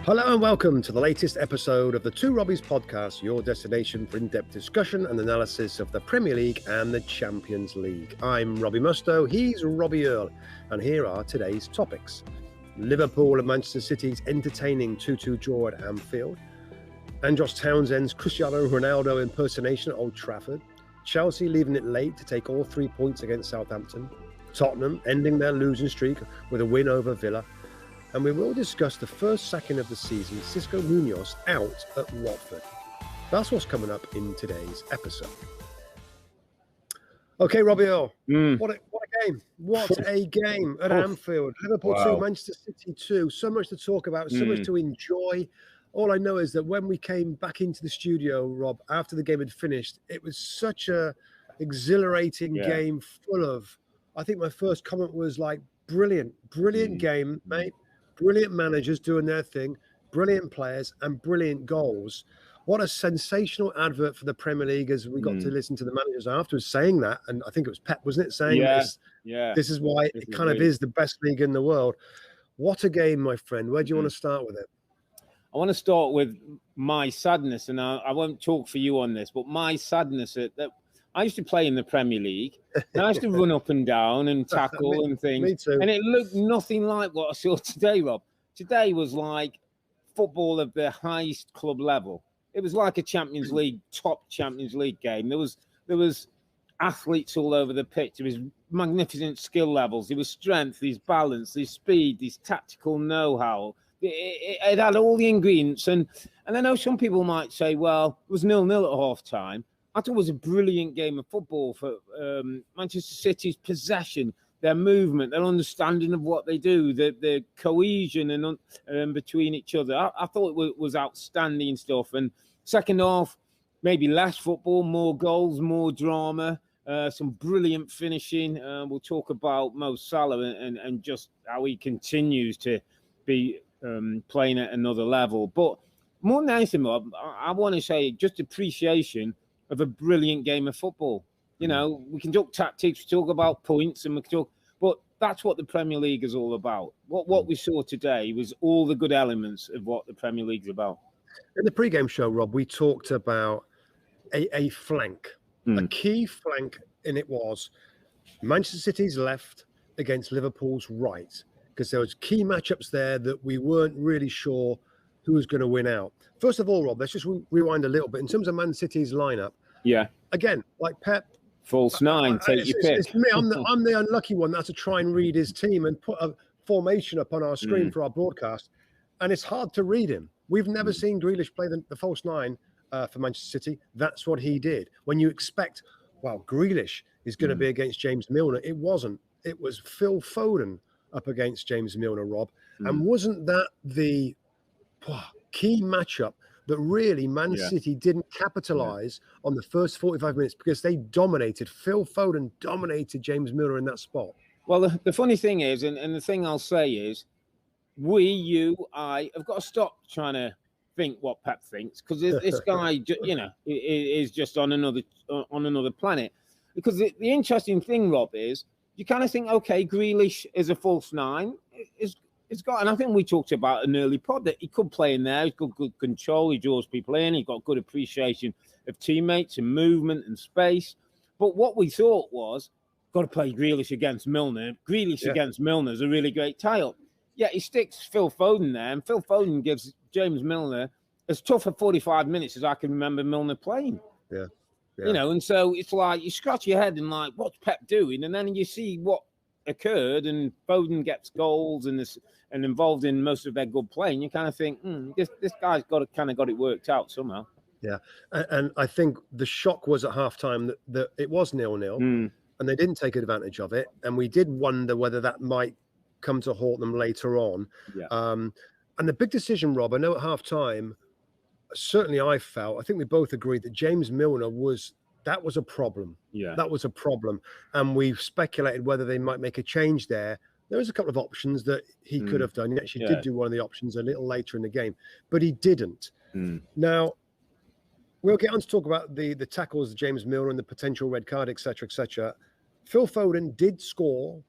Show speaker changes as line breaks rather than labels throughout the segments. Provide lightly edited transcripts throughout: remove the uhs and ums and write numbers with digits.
Hello and welcome to the latest episode of the Two Robbies Podcast, your destination for in-depth discussion and analysis of the Premier League and the Champions League. I'm Robbie Mustoe, he's Robbie Earl, and here are today's topics. Liverpool and Manchester City's entertaining 2-2 draw at Anfield. Andros Townsend's Cristiano Ronaldo impersonation at Old Trafford. Chelsea leaving it late to take all 3 points against Southampton. Tottenham ending their losing streak with a win over Villa. And we will discuss the first sacking of the season, Xisco Muñoz out at Watford. That's what's coming up in today's episode. Okay, Robbie Earl, what a game. What a game at Anfield. Liverpool 2, Manchester City 2. So much to talk about, so much to enjoy. All I know is that when we came back into the studio, Rob, after the game had finished, it was such a exhilarating game full of, I think my first comment was like, brilliant game, mate. Brilliant managers doing their thing, brilliant players and brilliant goals. What a sensational advert for the Premier League as we got to listen to the managers afterwards saying that. And I think it was Pep, wasn't it, saying this is why it kind of is the best league in the world. What a game, my friend. Where do you want to start with it?
I want to start with my sadness, and I won't talk for you on this, but my sadness that I used to play in the Premier League, and I used to run up and down and tackle and things.
Me too.
And it looked nothing like what I saw today, Rob. Today was like football of the highest club level. It was like a Champions League, top Champions League game. There was athletes all over the pitch. There was magnificent skill levels. There was strength, there's balance, there's speed, there's tactical know-how. It had all the ingredients. And I know some people might say, well, it was 0-0 at half-time. I thought it was a brilliant game of football for Manchester City's possession, their movement, their understanding of what they do, the cohesion and between each other. I thought it was outstanding stuff. And second half, maybe less football, more goals, more drama, some brilliant finishing. We'll talk about Mo Salah and just how he continues to be playing at another level. But more than anything, Rob, I want to say just appreciation of a brilliant game of football. You know, we can talk tactics, we talk about points, and we can talk, but that's what the Premier League is all about. What we saw today was all the good elements of what the Premier League is about.
In the pre-game show, Rob, we talked about a flank, a key flank, and it was Manchester City's left against Liverpool's right, because there was key matchups there that we weren't really sure who was going to win out. First of all, Rob, let's just rewind a little bit. In terms of Man City's lineup, again, like Pep,
false nine, take your pick.
It's me. I'm the unlucky one that has to try and read his team and put a formation up on our screen for our broadcast, and it's hard to read him. We've never seen Grealish play the false nine for Manchester City. That's what he did. When you expect, Grealish is going to be against James Milner, it wasn't. It was Phil Foden up against James Milner, Rob. And wasn't that the key matchup that really Man City didn't capitalize on the first 45 minutes because they dominated. Phil Foden dominated James Milner in that spot.
Well, the funny thing is, and the thing I'll say is, I have got to stop trying to think what Pep thinks, because this guy, is just on another planet. Because the interesting thing, Rob, is you kind of think, okay, Grealish is a false nine. It's got, and I think we talked about an early pod that he could play in there. He's got good control. He draws people in. He's got good appreciation of teammates and movement and space. But what we thought was, got to play Grealish against Milner. Grealish against Milner is a really great tie-up. Yeah, he sticks Phil Foden there, and Phil Foden gives James Milner as tough a 45 minutes as I can remember Milner playing.
Yeah.
You know, and so it's like you scratch your head and like, what's Pep doing? And then you see what occurred, and Foden gets goals and involved in most of their good play, and you kind of think, this guy's got it worked out somehow.
Yeah, and I think the shock was at halftime that it was 0-0, and they didn't take advantage of it, and we did wonder whether that might come to haunt them later on. Yeah. And the big decision, Rob, I know at halftime, certainly I think we both agreed that James Milner was a problem. Yeah, that was a problem, and we've speculated whether they might make a change there. There was a couple of options that he could have done. He actually did do one of the options a little later in the game, but he didn't. Now, we'll get on to talk about the tackles of James Milner and the potential red card, etc., etc. Phil Foden did score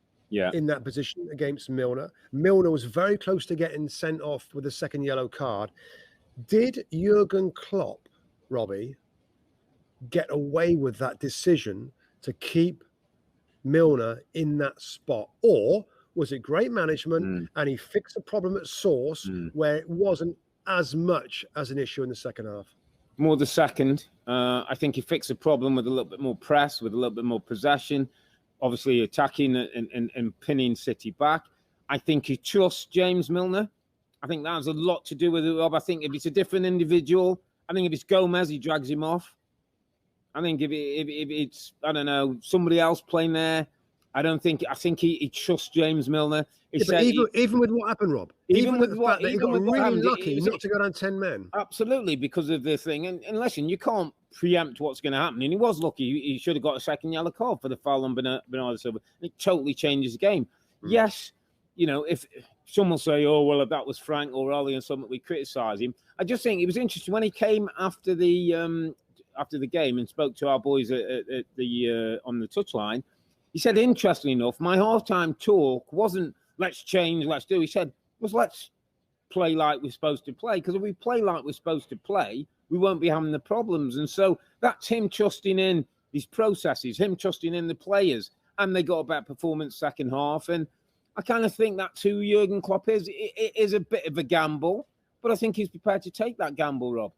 in that position against Milner. Milner was very close to getting sent off with a second yellow card. Did Jurgen Klopp, Robbie, get away with that decision to keep Milner in that spot? Or was it great management and he fixed the problem at source where it wasn't as much as an issue in the second half?
More the second. I think he fixed the problem with a little bit more press, with a little bit more possession, obviously attacking and pinning City back. I think he trusts James Milner. I think that has a lot to do with it, Rob. I think if it's a different individual, I think if it's Gomez, he drags him off. I think if it's, I don't know, somebody else playing there, I think he trusts James Milner.
Even with what happened, Rob, even with the fact that he got really lucky not to go down 10 men.
Absolutely, because of the thing. And listen, you can't preempt what's going to happen. And he was lucky. He should have got a second yellow card for the foul on Bernardo Silva. It totally changes the game. Yes, you know, if someone say, oh, well, if that was Frank or Ollie and something, we criticise him. I just think it was interesting when he came after the game and spoke to our boys at the on the touchline. He said, interestingly enough, my halftime talk wasn't let's change, let's do. He said, let's play like we're supposed to play. Because if we play like we're supposed to play, we won't be having the problems. And so that's him trusting in his processes, him trusting in the players. And they got a better performance second half. And I kind of think that's who Jurgen Klopp is. It is a bit of a gamble, but I think he's prepared to take that gamble, Rob.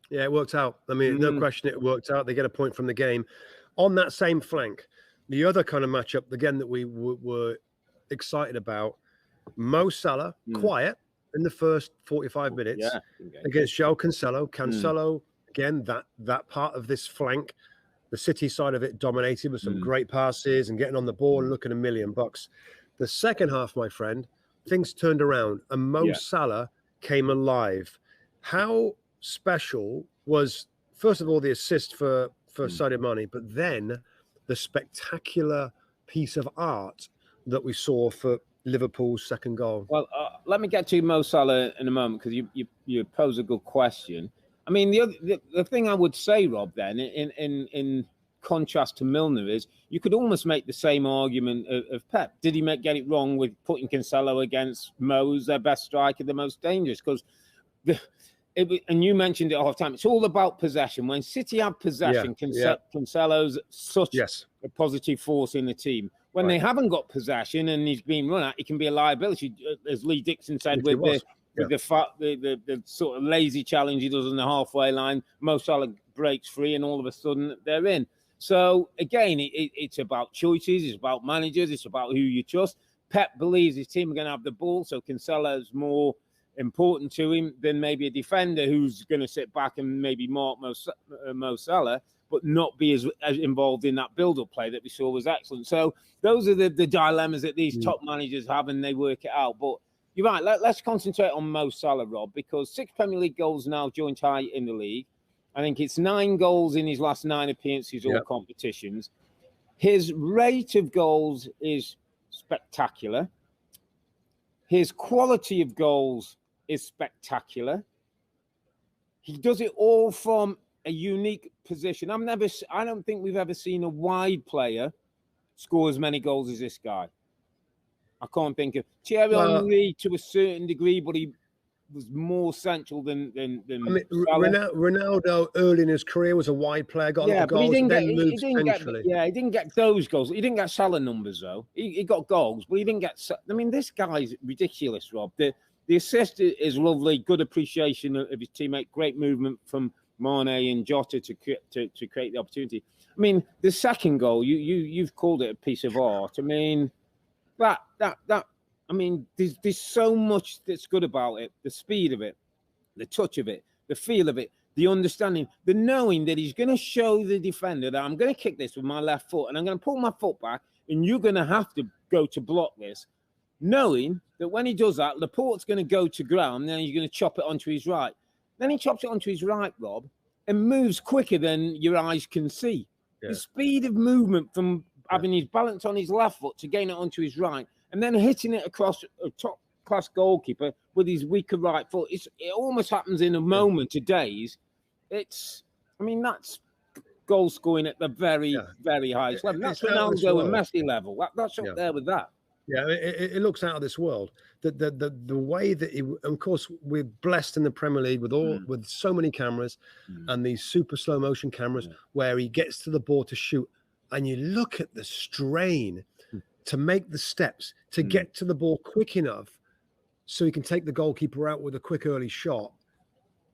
Yeah, it worked out. I mean, no question it worked out. They get a point from the game. On that same flank, the other kind of matchup, again, that we were excited about, Mo Salah, quiet in the first 45 minutes against João Cancelo. Cancelo, again, that part of this flank, the City side of it dominated with some great passes and getting on the ball and looking $1 million. The second half, my friend, things turned around and Mo Salah came alive. How special was, first of all, the assist for Sadio Mane, but then the spectacular piece of art that we saw for Liverpool's second goal?
Well, let me get to Mo Salah in a moment because you pose a good question. I mean, the thing I would say, Rob, then, in contrast to Milner, is you could almost make the same argument of Pep. Did he get it wrong with putting Cancelo against Mo, who's their best striker, the most dangerous? Because and you mentioned it all the time. It's all about possession. When City have possession, Cancelo's such a positive force in the team. When they haven't got possession and he's being run at, it can be a liability, as Lee Dixon said, with the sort of lazy challenge he does on the halfway line. Mo Salah breaks free, and all of a sudden they're in. So again, it's about choices. It's about managers. It's about who you trust. Pep believes his team are going to have the ball, so Cancelo's more important to him than maybe a defender who's going to sit back and maybe mark Mo Salah, but not be as involved in that build-up play that we saw was excellent. So those are the dilemmas that these top managers have, and they work it out. But you're right, let's concentrate on Mo Salah, Rob, because 6 Premier League goals now, joint high in the league. I think it's 9 goals in his last 9 appearances, all competitions. His rate of goals is spectacular. His quality of goals is spectacular. He does it all from a unique position. I don't think we've ever seen a wide player score as many goals as this guy. I can't think of Thierry Henry to a certain degree, but he was more central than I mean,
Ronaldo early in his career was a wide player, got a lot of goals, he didn't
get those goals. He didn't get Salah numbers, though. He got goals, but he didn't get... I mean, this guy's ridiculous, Rob. The assist is lovely, good appreciation of his teammate, great movement from Mane and Jota to create the opportunity. I mean, the second goal, you've called it a piece of art. I mean, I mean, there's so much that's good about it. The speed of it, the touch of it, the feel of it, the understanding, the knowing that he's going to show the defender that I'm going to kick this with my left foot and I'm going to pull my foot back and you're going to have to go to block this. Knowing that when he does that, Laporte's going to go to ground, then he's going to chop it onto his right. Then he chops it onto his right, Rob, and moves quicker than your eyes can see. Yeah. The speed of movement from having his balance on his left foot to gain it onto his right, and then hitting it across a top-class goalkeeper with his weaker right foot, it almost happens in a moment of days. That's goal scoring at the very, very highest level. That's Ronaldo and Messi level. That's up there with that.
Yeah, it looks out of this world. The way that of course, we're blessed in the Premier League with so many cameras and these super slow motion cameras where he gets to the ball to shoot, and you look at the strain to make the steps to get to the ball quick enough so he can take the goalkeeper out with a quick early shot.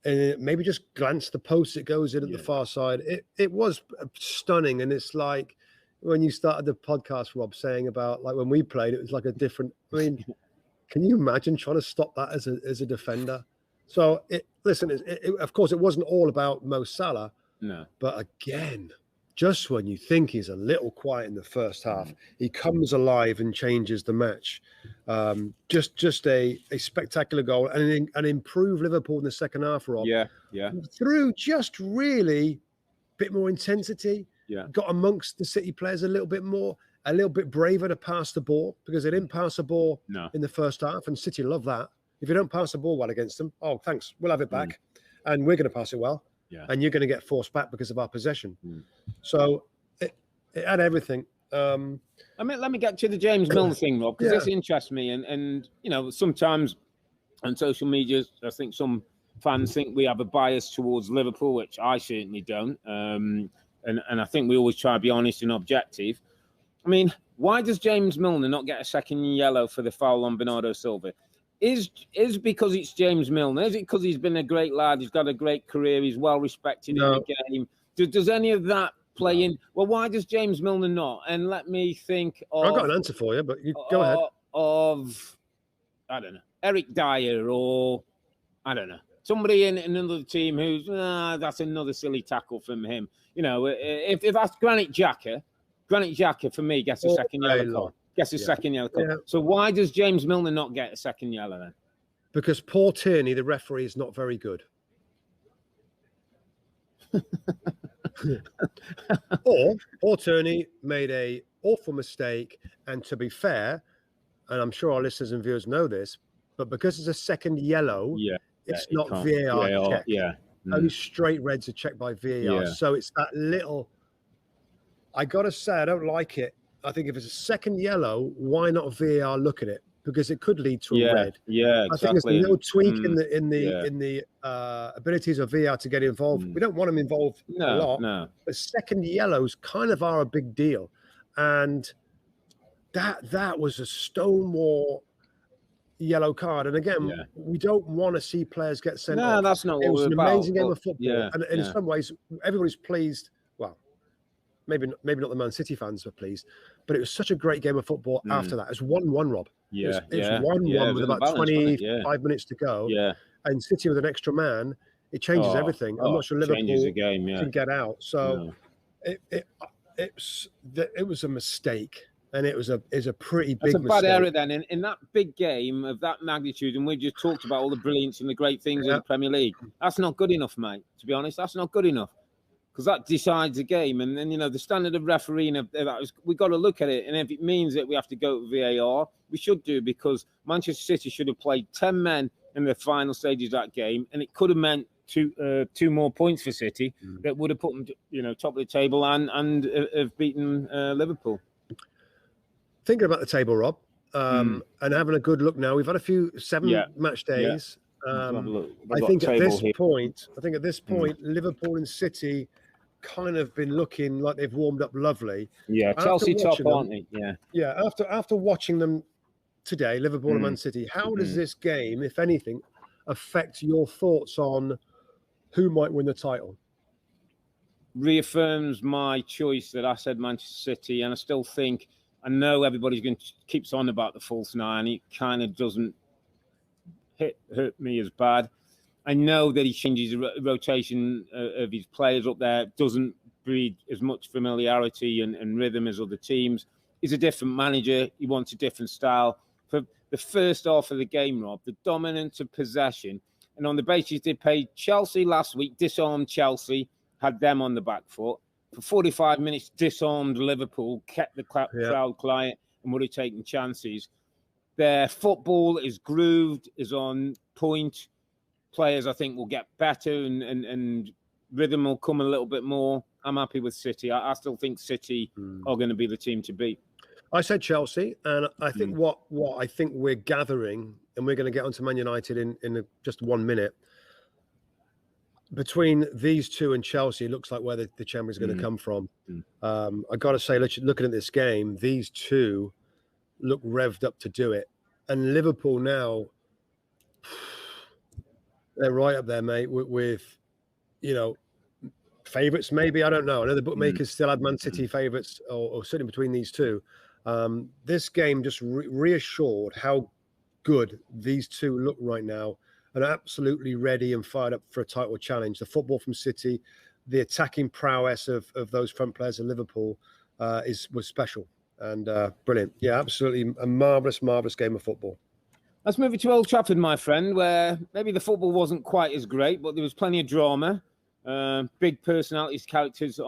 And maybe just glance the post, it goes in at the far side. It was stunning, and it's like when you started the podcast, Rob, saying about like when we played, it was like a different. I mean, can you imagine trying to stop that as a defender? So of course, it wasn't all about Mo Salah. No, but again, just when you think he's a little quiet in the first half, he comes alive and changes the match. Just a spectacular goal and improve Liverpool in the second half, Rob.
Yeah.
Through just really a bit more intensity. Yeah. Got amongst the City players a little bit more, a little bit braver to pass the ball because they didn't pass the ball in the first half, and City love that. If you don't pass the ball well against them, oh, thanks, we'll have it back, and we're going to pass it well. Yeah. And you're going to get forced back because of our possession. So it had everything.
I mean, let me get to the James Milner thing, Rob, because this interests me. And you know, sometimes on social media, I think some fans think we have a bias towards Liverpool, which I certainly don't. And I think we always try to be honest and objective. I mean, why does James Milner not get a second yellow for the foul on Bernardo Silva? Is because it's James Milner? Is it because he's been a great lad? He's got a great career. He's well respected in the game. Does any of that play in? Well, why does James Milner not? And let me think of...
I've got an answer for you, but you go ahead.
I don't know, Eric Dyer or, I don't know, somebody in another team who's, that's another silly tackle from him. You know, if that's Granit Xhaka for me gets a second yellow card. Gets a second yellow card. Yeah. So why does James Milner not get a second yellow then?
Because Paul Tierney, the referee, is not very good. Or Paul Tierney made a awful mistake, and to be fair, and I'm sure our listeners and viewers know this, but because it's a second yellow, it's not VAR check. Only straight reds are checked by VAR. So it's that little... I got to say, I don't like it. I think if it's a second yellow, why not VAR look at it? Because it could lead to a red.
Yeah, exactly.
I think there's no tweak in the abilities of VAR to get involved. We don't want them involved a lot. No. But second yellows kind of are a big deal. And that was a stonewall yellow card. And again, we don't want to see players get sent off.
No, that's not what
it was
an
amazing game of football. And in some ways, everybody's pleased. Well, maybe not the Man City fans were pleased, but it was such a great game of football after that. It was 1-1, Rob. It was 1-1 with about 25 minutes to go. And City with an extra man, it changes everything. I'm not sure Liverpool can get out. So it was a mistake, and it was a pretty big mistake.
It's a bad error then. In that big game of that magnitude, and we just talked about all the brilliance and the great things in the Premier League, that's not good enough, mate. To be honest, that's not good enough. Because that decides the game. And then, you know, the standard of refereeing, we've got to look at it. And if it means that we have to go to VAR, we should do, because Manchester City should have played 10 men in the final stages of that game. And it could have meant two more points for City that would have put them, you know, top of the table and have beaten Liverpool.
Thinking about the table, Rob, and having a good look now. We've had a few 7 match days. I think at this point, Liverpool and City kind of been looking like they've warmed up lovely.
Yeah, Chelsea top, aren't they?
Yeah. After watching them today, Liverpool and Man City, how does this game, if anything, affect your thoughts on who might win the title?
Reaffirms my choice that I said Manchester City, and I still think, I know everybody's going to keeps on about the false 9. It kind of doesn't hurt me as bad. I know that he changes the rotation of his players up there, doesn't breed as much familiarity and rhythm as other teams. He's a different manager. He wants a different style. For the first half of the game, Rob, the dominance of possession, and on the basis they played Chelsea last week, disarmed Chelsea, had them on the back foot. For 45 minutes, disarmed Liverpool, kept the crowd quiet and would have taken chances. Their football is grooved, is on point. Players, I think, will get better and rhythm will come a little bit more. I'm happy with City. I still think City are going to be the team to beat.
I said Chelsea, and I think what I think we're gathering, and we're going to get onto Man United in just 1 minute. Between these two and Chelsea, it looks like where the champion's going to come from. I got to say, looking at this game, these two look revved up to do it. And Liverpool now, they're right up there, mate, with favourites maybe. I don't know. I know the bookmakers still had Man City favourites or sitting between these two. This game just reassured how good these two look right now, and absolutely ready and fired up for a title challenge. The football from City, the attacking prowess of those front players of Liverpool was special and brilliant. Yeah, absolutely a marvellous game of football.
Let's move it to Old Trafford, my friend, where maybe the football wasn't quite as great, but there was plenty of drama, big personalities, characters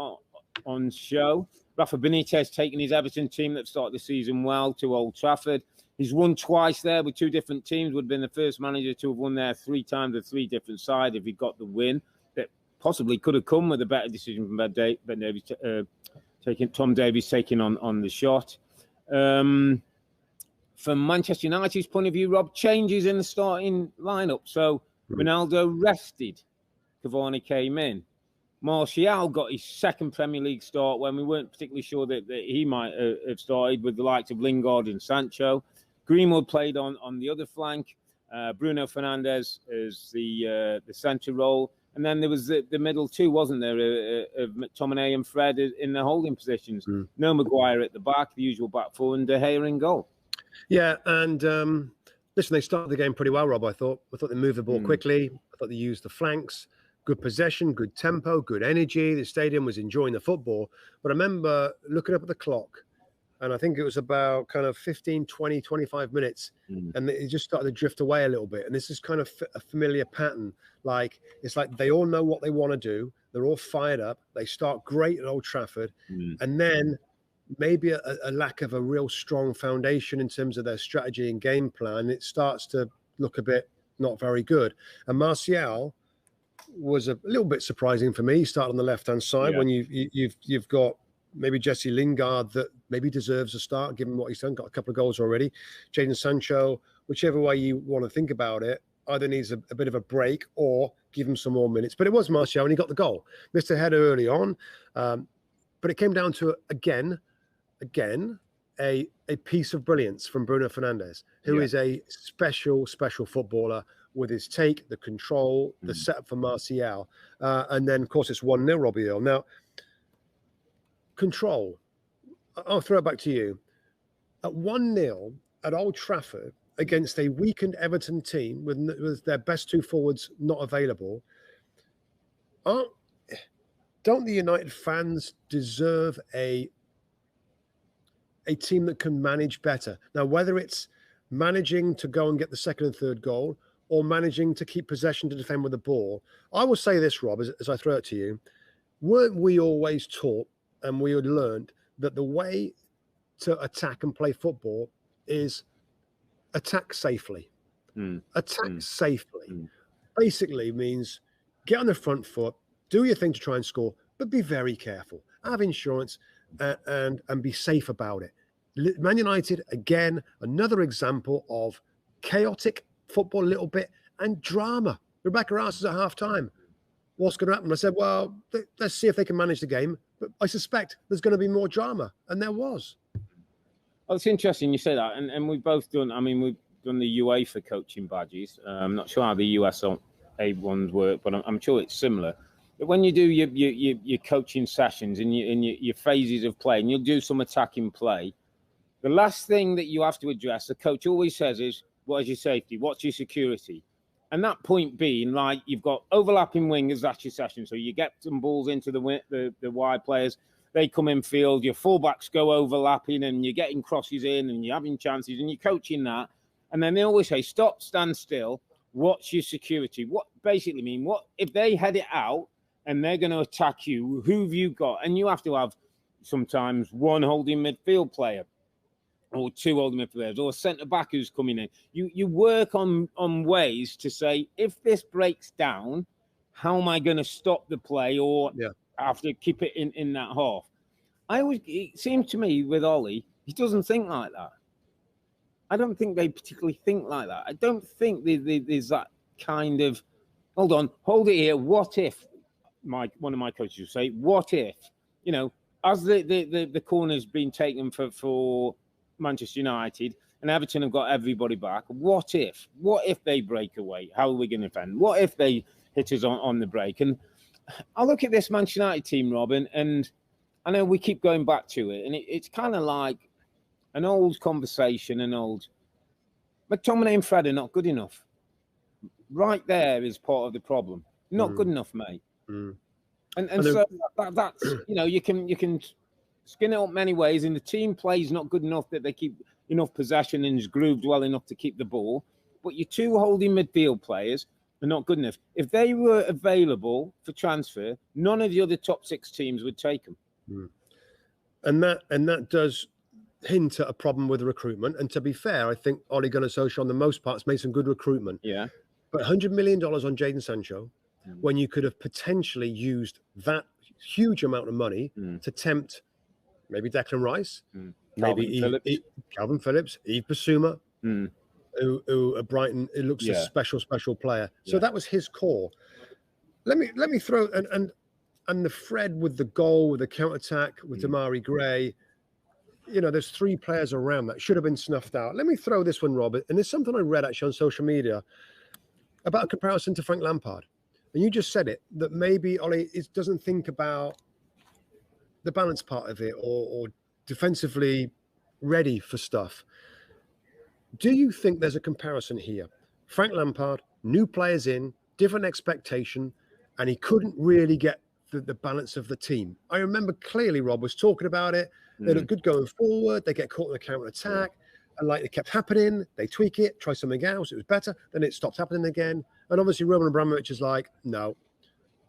on show. Rafa Benitez taking his Everton team that started the season well to Old Trafford. He's won twice there with two different teams. Would have been the first manager to have won there 3 times with 3 different sides if he got the win. That possibly could have come with a better decision from Tom Davies taking on the shot. From Manchester United's point of view, Rob, changes in the starting lineup. So Ronaldo rested. Cavani came in. Martial got his second Premier League start when we weren't particularly sure that he might have started with the likes of Lingard and Sancho. Greenwood played on the other flank. Bruno Fernandes as the centre role. And then there was the middle two, wasn't there, of McTominay and Fred in the holding positions. No Maguire at the back, the usual back four, and De Gea in goal.
Yeah, and listen, they started the game pretty well, Rob, I thought. They moved the ball quickly. I thought they used the flanks. Good possession, good tempo, good energy. The stadium was enjoying the football. But I remember looking up at the clock, and I think it was about kind of 15, 20, 25 minutes, and it just started to drift away a little bit. And this is kind of a familiar pattern. It's like they all know what they want to do. They're all fired up. They start great at Old Trafford. And then maybe a lack of a real strong foundation in terms of their strategy and game plan. It starts to look a bit not very good. And Martial was a little bit surprising for me. He started on the left-hand side when you've got maybe Jesse Lingard that maybe deserves a start, given what he's done, got a couple of goals already. Jadon Sancho, whichever way you want to think about it, either needs a bit of a break or give him some more minutes. But it was Martial, and he got the goal. Missed a header early on, but it came down to, again, a piece of brilliance from Bruno Fernandes, who is a special footballer with his take, the control, the setup for Martial. And then, of course, it's 1-0, Robbie Earl. Now, control. I'll throw it back to you. At 1-0 at Old Trafford against a weakened Everton team with their best 2 forwards not available, don't the United fans deserve a team that can manage better? Now, whether it's managing to go and get the second and third goal or managing to keep possession to defend with the ball, I will say this, Rob, as I throw it to you, weren't we always taught and we had learned that the way to attack and play football is attack safely? Attack safely basically means get on the front foot, do your thing to try and score, but be very careful. Have insurance and be safe about it. Man United, again, another example of chaotic football a little bit and drama. Rebecca asked us at half-time, what's going to happen? I said, well, let's see if they can manage the game. But I suspect there's going to be more drama. And there was.
Oh, it's interesting you say that. And we've both done, we've done the UEFA coaching badges. I'm not sure how the USA ones work, but I'm sure it's similar. But when you do your coaching sessions and your phases of play, and you'll do some attacking play, the last thing that you have to address, the coach always says is, what is your safety? What's your security? And that point being, like, you've got overlapping wingers, that's your session. So you get some balls into the wide players, they come in field, your fullbacks go overlapping, and you're getting crosses in, and you're having chances, and you're coaching that. And then they always say, stop, stand still, what's your security? What basically mean, what if they head it out and they're going to attack you, who have you got? And you have to have sometimes one holding midfield player, or 2 holding midfielders, or a centre-back who's coming in. You work on ways to say, if this breaks down, how am I going to stop the play? Or have to keep it in that half. It seems to me with Ollie, he doesn't think like that. I don't think they particularly think like that. I don't think there's that kind of, hold it here. What if, one of my coaches would say, what if, as the corner's been taken for Manchester United and Everton have got everybody back, what if they break away? How are we going to defend? What if they hit us on the break? And I look at this Manchester United team, Robin, and I know we keep going back to it, and it's kind of like an old conversation, McTominay and Fred are not good enough. Right there is part of the problem. Not good enough, mate. And so that's, you can skin it up many ways, and the team plays not good enough that they keep enough possession and is grooved well enough to keep the ball. But your two holding midfield players are not good enough. If they were available for transfer, none of the other top 6 teams would take them.
And that does hint at a problem with the recruitment. And to be fair, I think Ole Gunnar Solskjaer on the most part has made some good recruitment.
Yeah.
But $100 million on Jadon Sancho, when you could have potentially used that huge amount of money to tempt maybe Declan Rice, maybe Calvin Phillips, Yves Bissouma, who at Brighton, it looks a special player. So that was his call. Let me throw and the Fred with the goal, with the counter-attack, with Damari Gray, there's 3 players around that should have been snuffed out. Let me throw this one, Robert, and there's something I read actually on social media about a comparison to Frank Lampard. And you just said it, that maybe Ollie doesn't think about the balance part of it or defensively ready for stuff. Do you think there's a comparison here? Frank Lampard, new players in, different expectation, and he couldn't really get the balance of the team. I remember clearly Rob was talking about it. They look good going forward. They get caught in the counter-attack. And it kept happening. They tweak it, try something else. It was better. Then it stopped happening again. And obviously Roman Abramovich is like, no,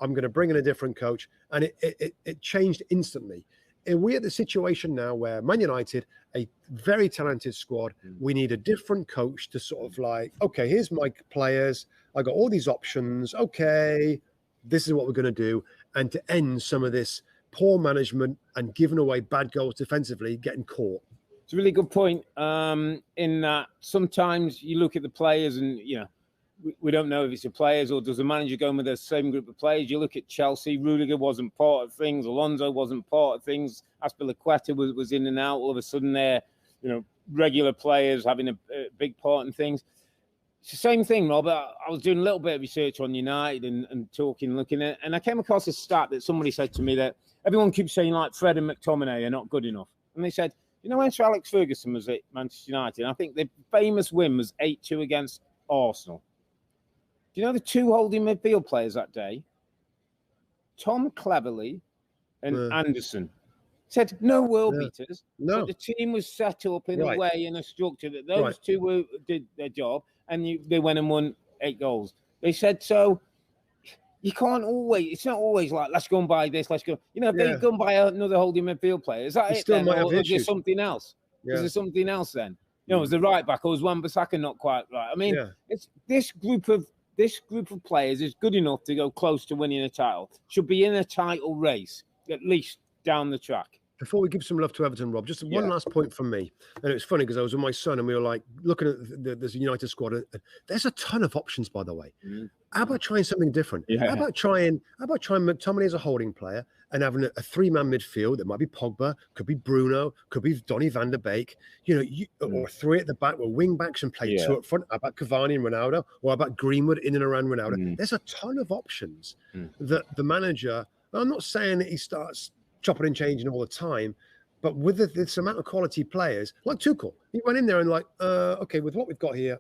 I'm going to bring in a different coach. And it changed instantly. And we're at the situation now where Man United, a very talented squad, we need a different coach to sort of okay, here's my players. I got all these options. Okay, this is what we're going to do. And to end some of this poor management and giving away bad goals defensively, getting caught.
It's a really good point in that sometimes you look at the players and, we don't know if it's the players or does the manager go with the same group of players. You look at Chelsea, Rudiger wasn't part of things. Alonso wasn't part of things. Azpilicueta was in and out. All of a sudden they're, regular players having a big part in things. It's the same thing, Rob. I was doing a little bit of research on United and talking, looking at, and I came across a stat that somebody said to me that everyone keeps saying Fred and McTominay are not good enough. And they said, when Sir Alex Ferguson was at Manchester United, I think the famous win was 8-2 against Arsenal. Do you know the 2 holding midfield players that day? Tom Cleverley and Anderson. Said no world beaters. No. But the team was set up in a way, in a structure that those 2 did their job, and they went and won 8 goals. They said, so you can't always, it's not always let's go and buy this, let's go. If they go and buy another holding midfield player, is that it then? Or is there something else? Is there something else then? Is the right back, or is Wan-Bissaka not quite right? I mean, it's this group of players is good enough to go close to winning a title. Should be in a title race, at least down the track.
Before we give some love to Everton, Rob, just one last point from me. And it was funny because I was with my son and we were looking at this United squad. There's a ton of options, by the way. How about trying something different? How about trying McTominay as a holding player and having a 3-man midfield that might be Pogba, could be Bruno, could be Donny van der Beek, or 3 at the back with wing backs and play 2 up front. How about Cavani and Ronaldo? Or how about Greenwood in and around Ronaldo? There's a ton of options that the manager, I'm not saying that he starts chopping and changing all the time, but with this amount of quality players, like Tuchel, he went in there and okay, with what we've got here,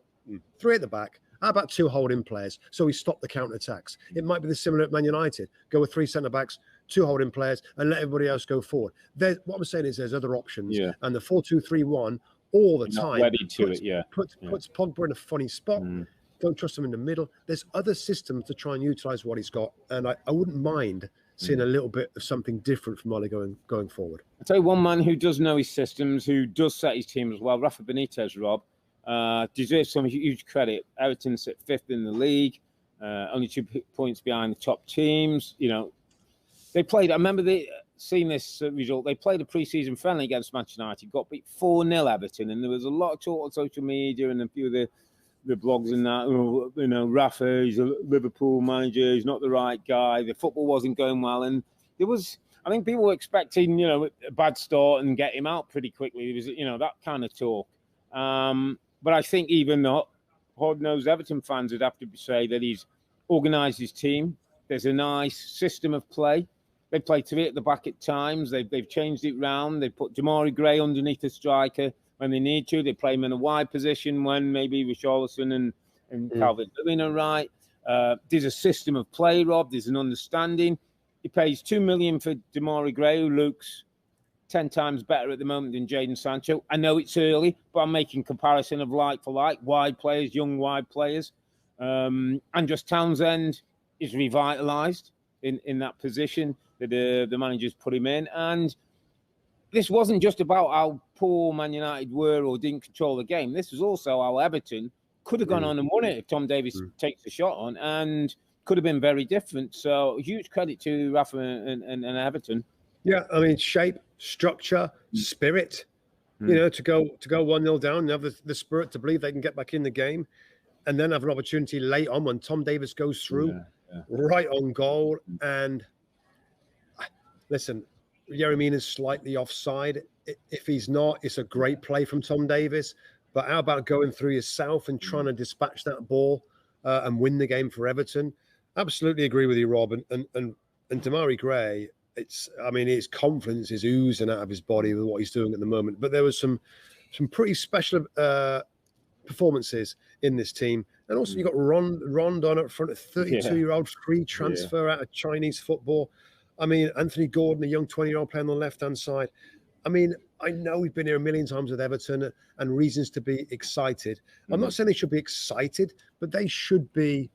3 at the back, how about 2 holding players? So he stopped the counter-attacks. It might be the similar at Man United. Go with 3 centre-backs, 2 holding players, and let everybody else go forward. What I'm saying is there's other options. And the 4-2-3-1 all the time puts Pogba in a funny spot. Don't trust him in the middle. There's other systems to try and utilise what he's got. And I wouldn't mind seeing a little bit of something different from Ole going forward.
I'll tell you one man who does know his systems, who does set his team as well, Rafa Benitez, Rob, deserves some huge credit. Everton sit 5th in the league, only 2 points behind the top teams. They played. I remember seeing this result. They played a pre-season friendly against Manchester United. Got beat 4-0 Everton, and there was a lot of talk on social media and a few of the blogs and that. Rafa, he's a Liverpool manager. He's not the right guy. The football wasn't going well, and there was. I think people were expecting, a bad start and get him out pretty quickly. There was, that kind of talk. But I think even the hard-nosed Everton fans would have to say that he's organised his team. There's a nice system of play. They play 3 at the back at times. They've changed it round. They put Demarai Gray underneath the striker when they need to. They play him in a wide position when maybe Richarlison and Calvert-Lewin are right. There's a system of play, Rob. There's an understanding. He pays $2 million for Demarai Gray, who looks 10 times better at the moment than Jadon Sancho. I know it's early, but I'm making comparison of like for like, wide players, young wide players. Andros Townsend is revitalised in that position that the managers put him in. And this wasn't just about how poor Man United were or didn't control the game. This was also how Everton could have gone on and won it if Tom Davies takes the shot on, and could have been very different. So huge credit to Rafa and Everton. Yeah,
I mean, shape, structure, spirit, to go 1-0 down and have the spirit to believe they can get back in the game, and then have an opportunity late on when Tom Davies goes through right on goal. And listen, Yerry Mina's slightly offside. If he's not, it's a great play from Tom Davies. But how about going through yourself and trying to dispatch that ball and win the game for Everton? Absolutely agree with you, Rob. And Demarai Gray, his confidence is oozing out of his body with what he's doing at the moment. But there was some pretty special performances in this team. And also you got Rondon up front, a 32-year-old free transfer out of Chinese football. I mean, Anthony Gordon, a young 20-year-old player on the left-hand side. I mean, I know we've been here a million times with Everton and reasons to be excited. I'm not saying they should be excited, but they should be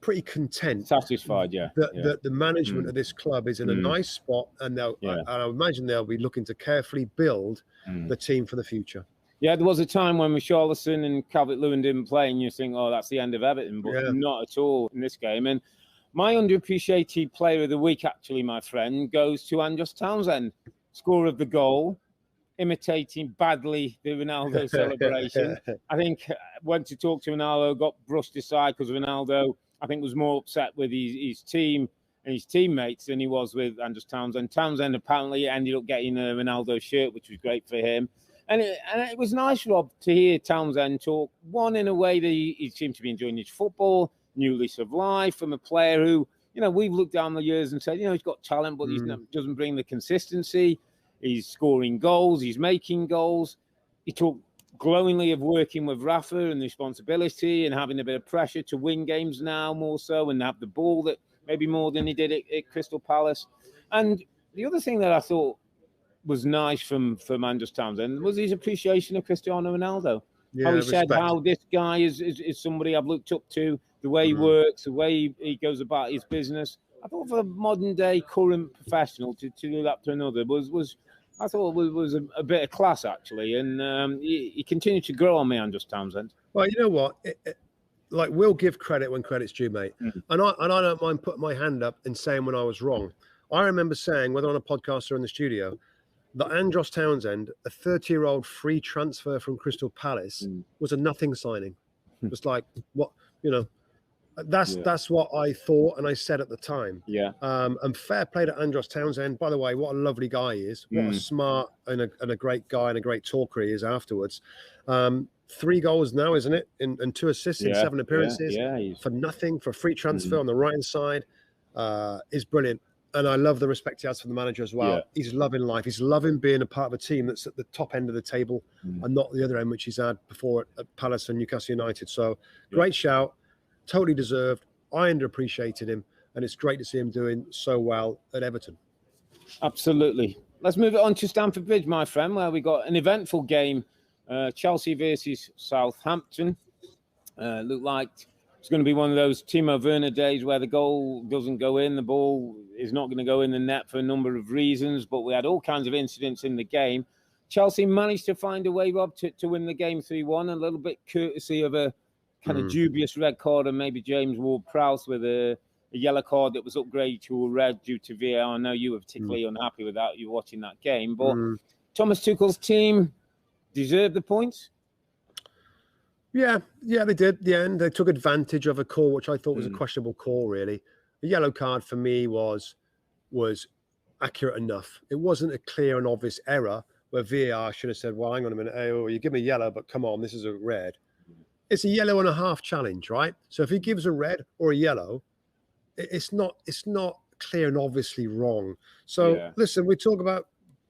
pretty content,
satisfied,
that the management of this club is in a nice spot, and I imagine they'll be looking to carefully build the team for the future.
Yeah, there was a time when Richarlison and Calvert-Lewin didn't play, and you think, oh, that's the end of Everton, but not at all in this game. And my underappreciated player of the week, actually, my friend, goes to Andros Townsend, scorer of the goal, imitating badly the Ronaldo celebration. I think went to talk to Ronaldo, got brushed aside because Ronaldo, I think, was more upset with his team and his teammates than he was with Andros Townsend. Townsend apparently ended up getting a Ronaldo shirt, which was great for him. And it was nice, Rob, to hear Townsend talk, one, in a way that he seemed to be enjoying his football, new lease of life from a player who, we've looked down the years and said, he's got talent, but he doesn't bring the consistency. He's scoring goals. He's making goals. He talked glowingly of working with Rafa and the responsibility and having a bit of pressure to win games now more so and have the ball that maybe more than he did at Crystal Palace. And the other thing that I thought was nice from Andros Townsend was his appreciation of Cristiano Ronaldo. How he said how this guy is somebody I've looked up to, the way he works, the way he goes about his business. I thought for a modern day current professional to do that to another was I thought it was a bit of class, actually. And he continued to grow on me, Andros Townsend.
Well, you know what? We'll give credit when credit's due, mate. And I don't mind putting my hand up and saying when I was wrong. I remember saying, whether on a podcast or in the studio, that Andros Townsend, a 30-year-old free transfer from Crystal Palace, was a nothing signing. It was like, what, that's what I thought and I said at the time.
Yeah.
And fair play to Andros Townsend. By the way, what a lovely guy he is. What a smart and a great guy and a great talker he is afterwards. 3 goals now, isn't it? And 2 assists in 7 appearances. For nothing, for a free transfer on the right-hand side. Is brilliant. And I love the respect he has for the manager as well. He's loving life. He's loving being a part of a team that's at the top end of the table and not the other end, which he's had before at Palace and Newcastle United. So great shout. Totally deserved. I underappreciated him, and it's great to see him doing so well at Everton.
Absolutely. Let's move it on to Stamford Bridge, my friend, where we got an eventful game. Chelsea versus Southampton. Looked like it's going to be one of those Timo Werner days where the goal doesn't go in. The ball is not going to go in the net for a number of reasons, but we had all kinds of incidents in the game. Chelsea managed to find a way, Rob, to win the game 3-1, a little bit courtesy of a kind of dubious red card and maybe James Ward-Prowse with a yellow card that was upgraded to a red due to VAR. I know you were particularly unhappy with that. You were watching that game. But Thomas Tuchel's team deserved the points?
Yeah, they did. At the end, they took advantage of a call, which I thought was a questionable call, really. The yellow card for me was accurate enough. It wasn't a clear and obvious error where VAR should have said, well, hang on a minute, oh, you give me yellow, but come on, this is a red. It's a yellow and a half challenge, right? So if he gives a red or a yellow, it's not clear and obviously wrong. So listen, we talk about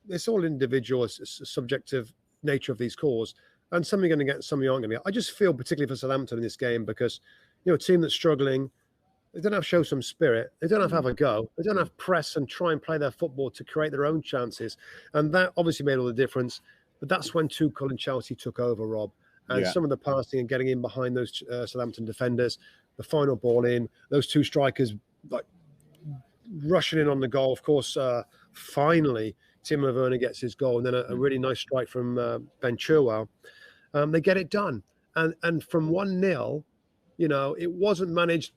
it's all individual, it's a subjective nature of these calls, and some you're going to get, some you aren't going to get. I just feel particularly for Southampton in this game because, a team that's struggling, they don't have to show some spirit. They don't have to have a go. They don't have to press and try and play their football to create their own chances. And that obviously made all the difference. But that's when Tuchel and Chelsea took over, Rob. And some of the passing and getting in behind those Southampton defenders, the final ball in, those two strikers like rushing in on the goal. Of course, finally, Timo Werner gets his goal. And then a really nice strike from Ben Chilwell. They get it done. And from 1-0, it wasn't managed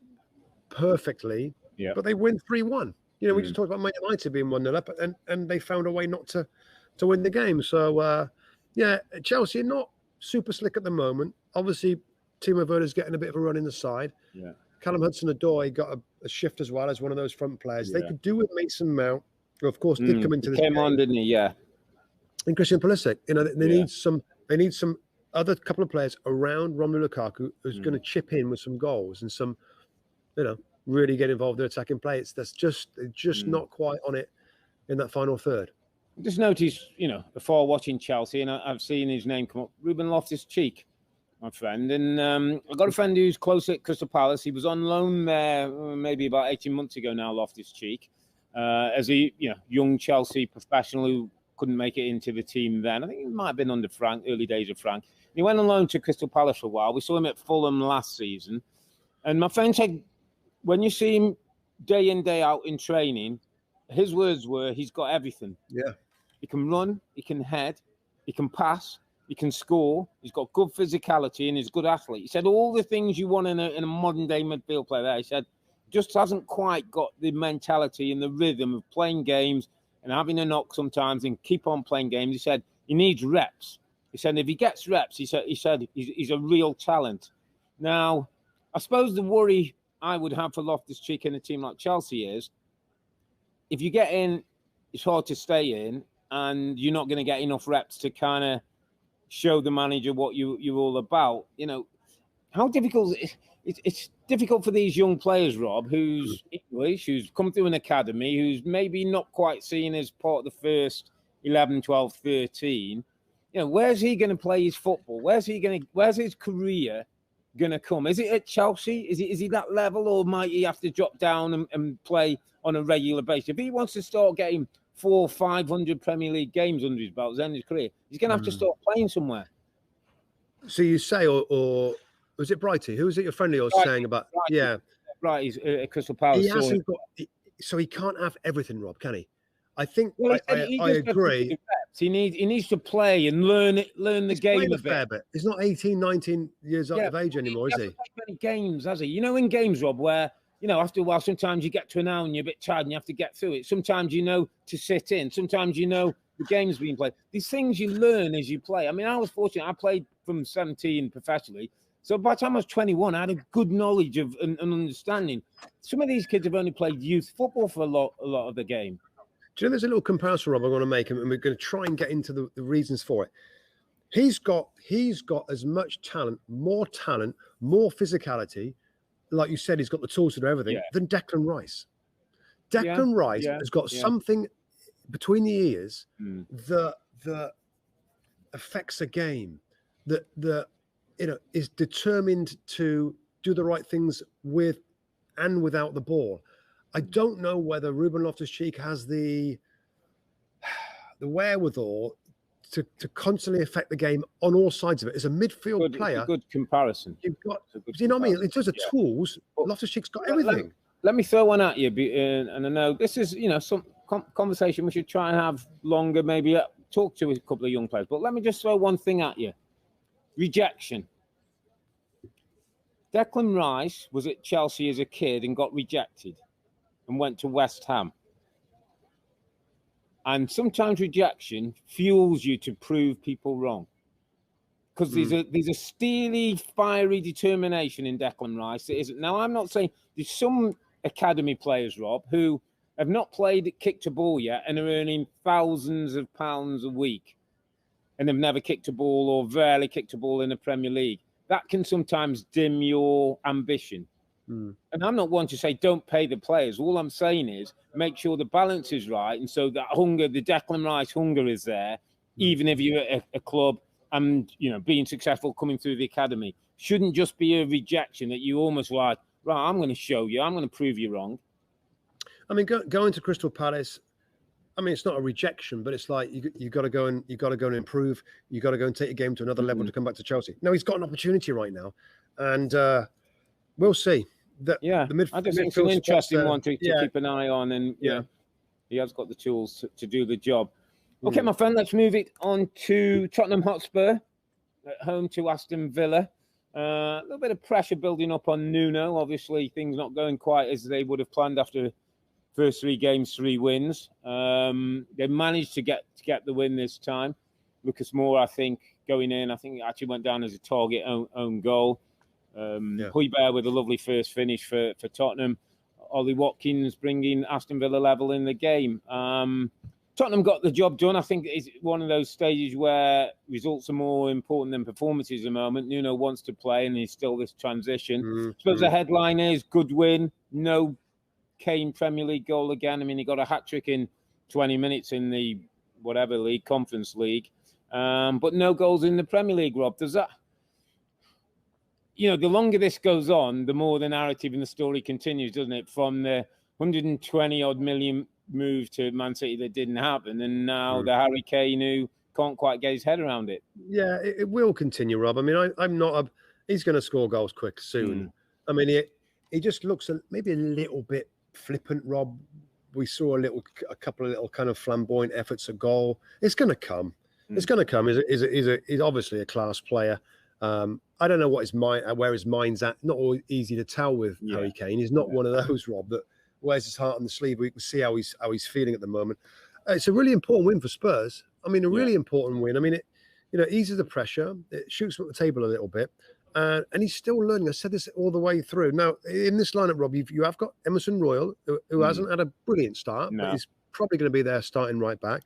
perfectly, but they win 3-1. We just talked about Man United being 1-0 up, and they found a way not to win the game. So, Chelsea are not super slick at the moment. Obviously, Timo Werner's getting a bit of a run in the side. Yeah. Callum Hudson-Odoi got a shift as well as one of those front players. They could do with Mason Mount, who of course did come into this game.
On, didn't he? Yeah.
And Christian Pulisic. They need some other couple of players around Romelu Lukaku who's going to chip in with some goals and some, really get involved in attacking play. They're just not quite on it in that final third.
Just noticed, before watching Chelsea, and I've seen his name come up, Ruben Loftus-Cheek, my friend. And I've got a friend who's close at Crystal Palace. He was on loan there maybe about 18 months ago now, Loftus-Cheek, as a young Chelsea professional who couldn't make it into the team then. I think it might have been under Frank, early days of Frank. And he went on loan to Crystal Palace for a while. We saw him at Fulham last season. And my friend said, when you see him day in, day out in training, his words were, he's got everything.
Yeah.
He can run, he can head, he can pass, he can score, he's got good physicality, and he's a good athlete. He said all the things you want in a modern-day midfield player there. He said, just hasn't quite got the mentality and the rhythm of playing games and having a knock sometimes and keep on playing games. He said he needs reps. He said if he gets reps, he said he's a real talent. Now, I suppose the worry I would have for Loftus-Cheek in a team like Chelsea is if you get in, it's hard to stay in, and you're not going to get enough reps to kind of show the manager what you're all about. How difficult it's difficult for these young players, Rob, who's English, who's come through an academy, who's maybe not quite seen as part of the first 11, 12, 13. Where's he going to play his football? Where's his career going to come? Is it at Chelsea? Is he that level, or might he have to drop down and play on a regular basis? If he wants to start getting 400 or 500 Premier League games under his belt at the end of his career, he's going to have to start playing somewhere.
So you say, or was it Brighty? Who was it your friendly was saying about?
Brighty. Yeah. Brighty's at Crystal Palace.
So he can't have everything, Rob, can he? I think I agree.
He needs to play and learn the game a bit.
He's not 18, 19 years of age anymore, is he?
Many games, has he? In games, Rob, where after a while, sometimes you get to an hour and you're a bit tired and you have to get through it. Sometimes to sit in. Sometimes the game's being played. These things you learn as you play. I mean, I was fortunate. I played from 17 professionally. So by the time I was 21, I had a good knowledge of and understanding. Some of these kids have only played youth football for a lot of the game.
Do you know there's a little comparison, Rob, I want to make, and we're going to try and get into the reasons for it. He's got as much talent, more physicality. Like you said, he's got the tools to do everything, than Declan Rice. Declan Rice has got something between the ears that affects a game, that is determined to do the right things with and without the ball. I don't know whether Ruben Loftus-Cheek has the wherewithal to constantly affect the game on all sides of it. As a midfield player,
it's a good comparison.
You've got, you know what I mean? In terms of tools, Loftus-Cheek's got everything.
Let me throw one at you, and I know this is some conversation we should try and have longer. Maybe talk to a couple of young players, but let me just throw one thing at you: rejection. Declan Rice was at Chelsea as a kid and got rejected and went to West Ham. And sometimes rejection fuels you to prove people wrong. Because there's a steely, fiery determination in Declan Rice. It isn't. Now, I'm not saying there's some academy players, Rob, who have not kicked a ball yet and are earning thousands of pounds a week and have never kicked a ball or rarely kicked a ball in the Premier League. That can sometimes dim your ambition. And I'm not one to say don't pay the players. All I'm saying is make sure the balance is right. And so that hunger, the Declan Rice hunger is there, even if you're at a club and, being successful coming through the academy. Shouldn't just be a rejection that you almost like, right, I'm going to show you. I'm going to prove you wrong.
I mean, going to Crystal Palace, I mean, it's not a rejection, but it's like you got to go and improve. You got to go and take your game to another level to come back to Chelsea. No, he's got an opportunity right now, and we'll see.
I just think it's an interesting one to keep an eye on, and he has got the tools to do the job. Okay, my friend, let's move it on to Tottenham Hotspur at home to Aston Villa. A little bit of pressure building up on Nuno. Obviously, things not going quite as they would have planned after first 3 games, 3 wins. They managed to get the win this time. Lucas Moura, I think, going in, it actually went down as a target own goal. Højbjerg with a lovely first finish for Tottenham. Ollie Watkins bringing Aston Villa level in the game. Tottenham got the job done. I think it's one of those stages where results are more important than performances at the moment. Nuno wants to play and he's still this transition. I suppose the headline is good win, no Kane Premier League goal again. I mean, he got a hat-trick in 20 minutes in the whatever league, Conference League. But no goals in the Premier League, Rob. Does that... the longer this goes on, the more the narrative and the story continues, doesn't it? From the 120-odd million move to Man City that didn't happen, and now the Harry Kane who can't quite get his head around it. Yeah,
it will continue, Rob. I mean, I'm not he's going to score goals quick soon. I mean, he just looks maybe a little bit flippant, Rob. We saw a couple of little kind of flamboyant efforts at goal. It's going to come. It's going to come. He's obviously a class player. I don't know where his mind's at. Not always easy to tell with Harry Kane. He's not one of those, Rob, that wears his heart on the sleeve. We can see how he's feeling at the moment. It's a really important win for Spurs. I mean, a really important win. I mean, it eases the pressure. It shoots him at the table a little bit. And he's still learning. I said this all the way through. Now, in this lineup, Rob, you have got Emerson Royal, who hasn't had a brilliant start, but he's probably going to be there starting right back.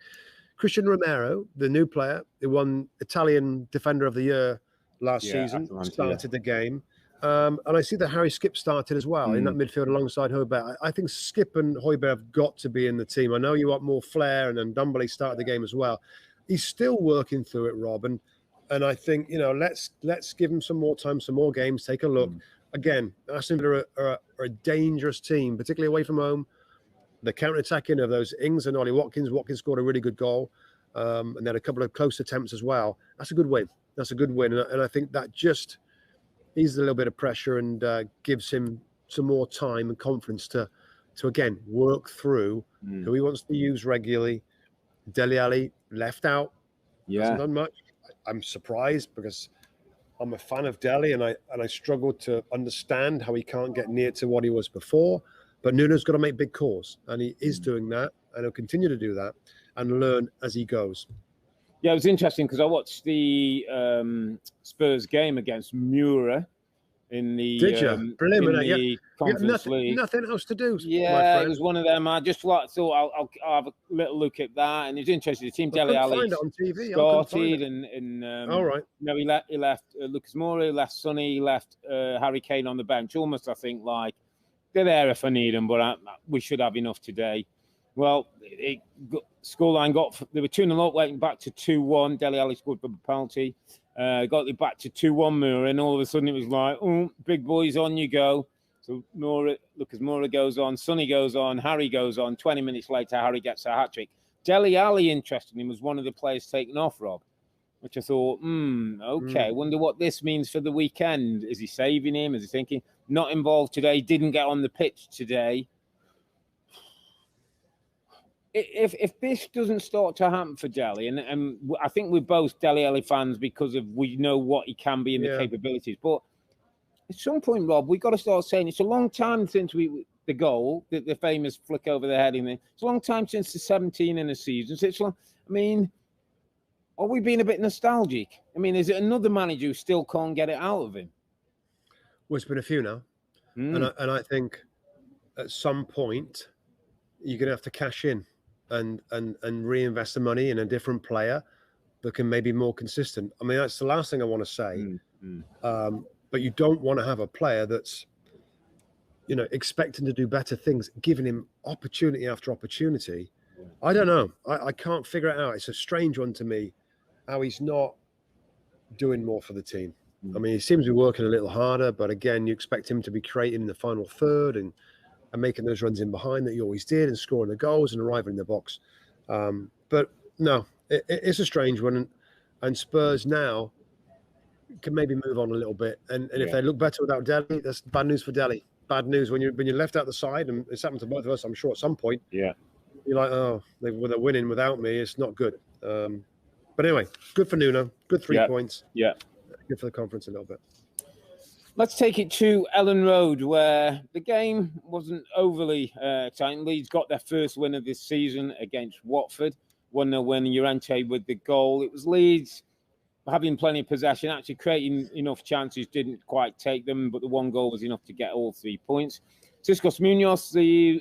Christian Romero, the new player, who won Italian Defender of the Year last season, started the game. And I see that Harry Skip started as well in that midfield alongside Højbjerg. I think Skip and Højbjerg have got to be in the team. I know you want more flair, and then Ndombele started the game as well. He's still working through it, Rob, and I think let's give him some more time, some more games. Take a look again. Aston Villa are a dangerous team, particularly away from home. The counter-attacking of those Ings and Ollie Watkins. Watkins scored a really good goal, and then a couple of close attempts as well. That's a good win. That's a good win, and I think that just eases a little bit of pressure and gives him some more time and confidence to again work through who he wants to use regularly. Dele Alli left out, hasn't done much. I'm surprised because I'm a fan of Dele, and I struggle to understand how he can't get near to what he was before. But Nuno's got to make big calls, and he is doing that, and he'll continue to do that and learn as he goes.
Yeah, it was interesting because I watched the Spurs game against Mura in the preliminary Conference League.
Nothing else to do.
Yeah, it was one of them. I just thought I'll have a little look at that, and it was interesting. The team Dele Alli started, and
all right.
He left Lucas Moura, he left Sonny, he left Harry Kane on the bench. Almost, I think, like they're there if I need them, but we should have enough today. Well, scoreline they were 2-0 up, went back to 2-1. Dele Alli scored for the penalty. Got it back to 2-1 Moura, and all of a sudden it was like, oh, big boys, on you go. So Lucas Moura goes on, Sonny goes on, Harry goes on. 20 minutes later, Harry gets a hat-trick. Dele Alli, interestingly, was one of the players taken off, Rob, which I thought, okay, wonder what this means for the weekend. Is he saving him? Is he thinking? Not involved today, didn't get on the pitch today. If this doesn't start to happen for Dele, and I think we're both Dele Alli fans because we know what he can be and the capabilities, but at some point, Rob, we've got to start saying it's a long time since the goal, the famous flick over the head in there. It's a long time since the 17 in the season. So it's long, I mean, are we being a bit nostalgic? I mean, is it another manager who still can't get it out of him?
Well, it's been a few now. And I think at some point you're going to have to cash in and reinvest the money in a different player that can maybe be more consistent. I mean, that's the last thing I want to say. But you don't want to have a player that's, expecting to do better things, giving him opportunity after opportunity. I don't know. I can't figure it out. It's a strange one to me, how he's not doing more for the team. I mean, he seems to be working a little harder, but again, you expect him to be creating in the final third and making those runs in behind that he always did and scoring the goals and arriving in the box. But no, it's a strange one. And Spurs now can maybe move on a little bit. And if they look better without Dele, that's bad news for Dele. Bad news when you're left out the side, and it's happened to both of us, I'm sure, at some point. Yeah. You're like, oh, they're winning without me. It's not good. But anyway, good for Nuno. Good 3 points. Yeah. Good for the conference a little bit.
Let's take it to Ellen Road, where the game wasn't overly exciting. Leeds got their first win of this season against Watford. 1-0 win, Llorente with the goal. It was Leeds having plenty of possession, actually creating enough chances, didn't quite take them, but the one goal was enough to get all 3 points. Xisco Muñoz,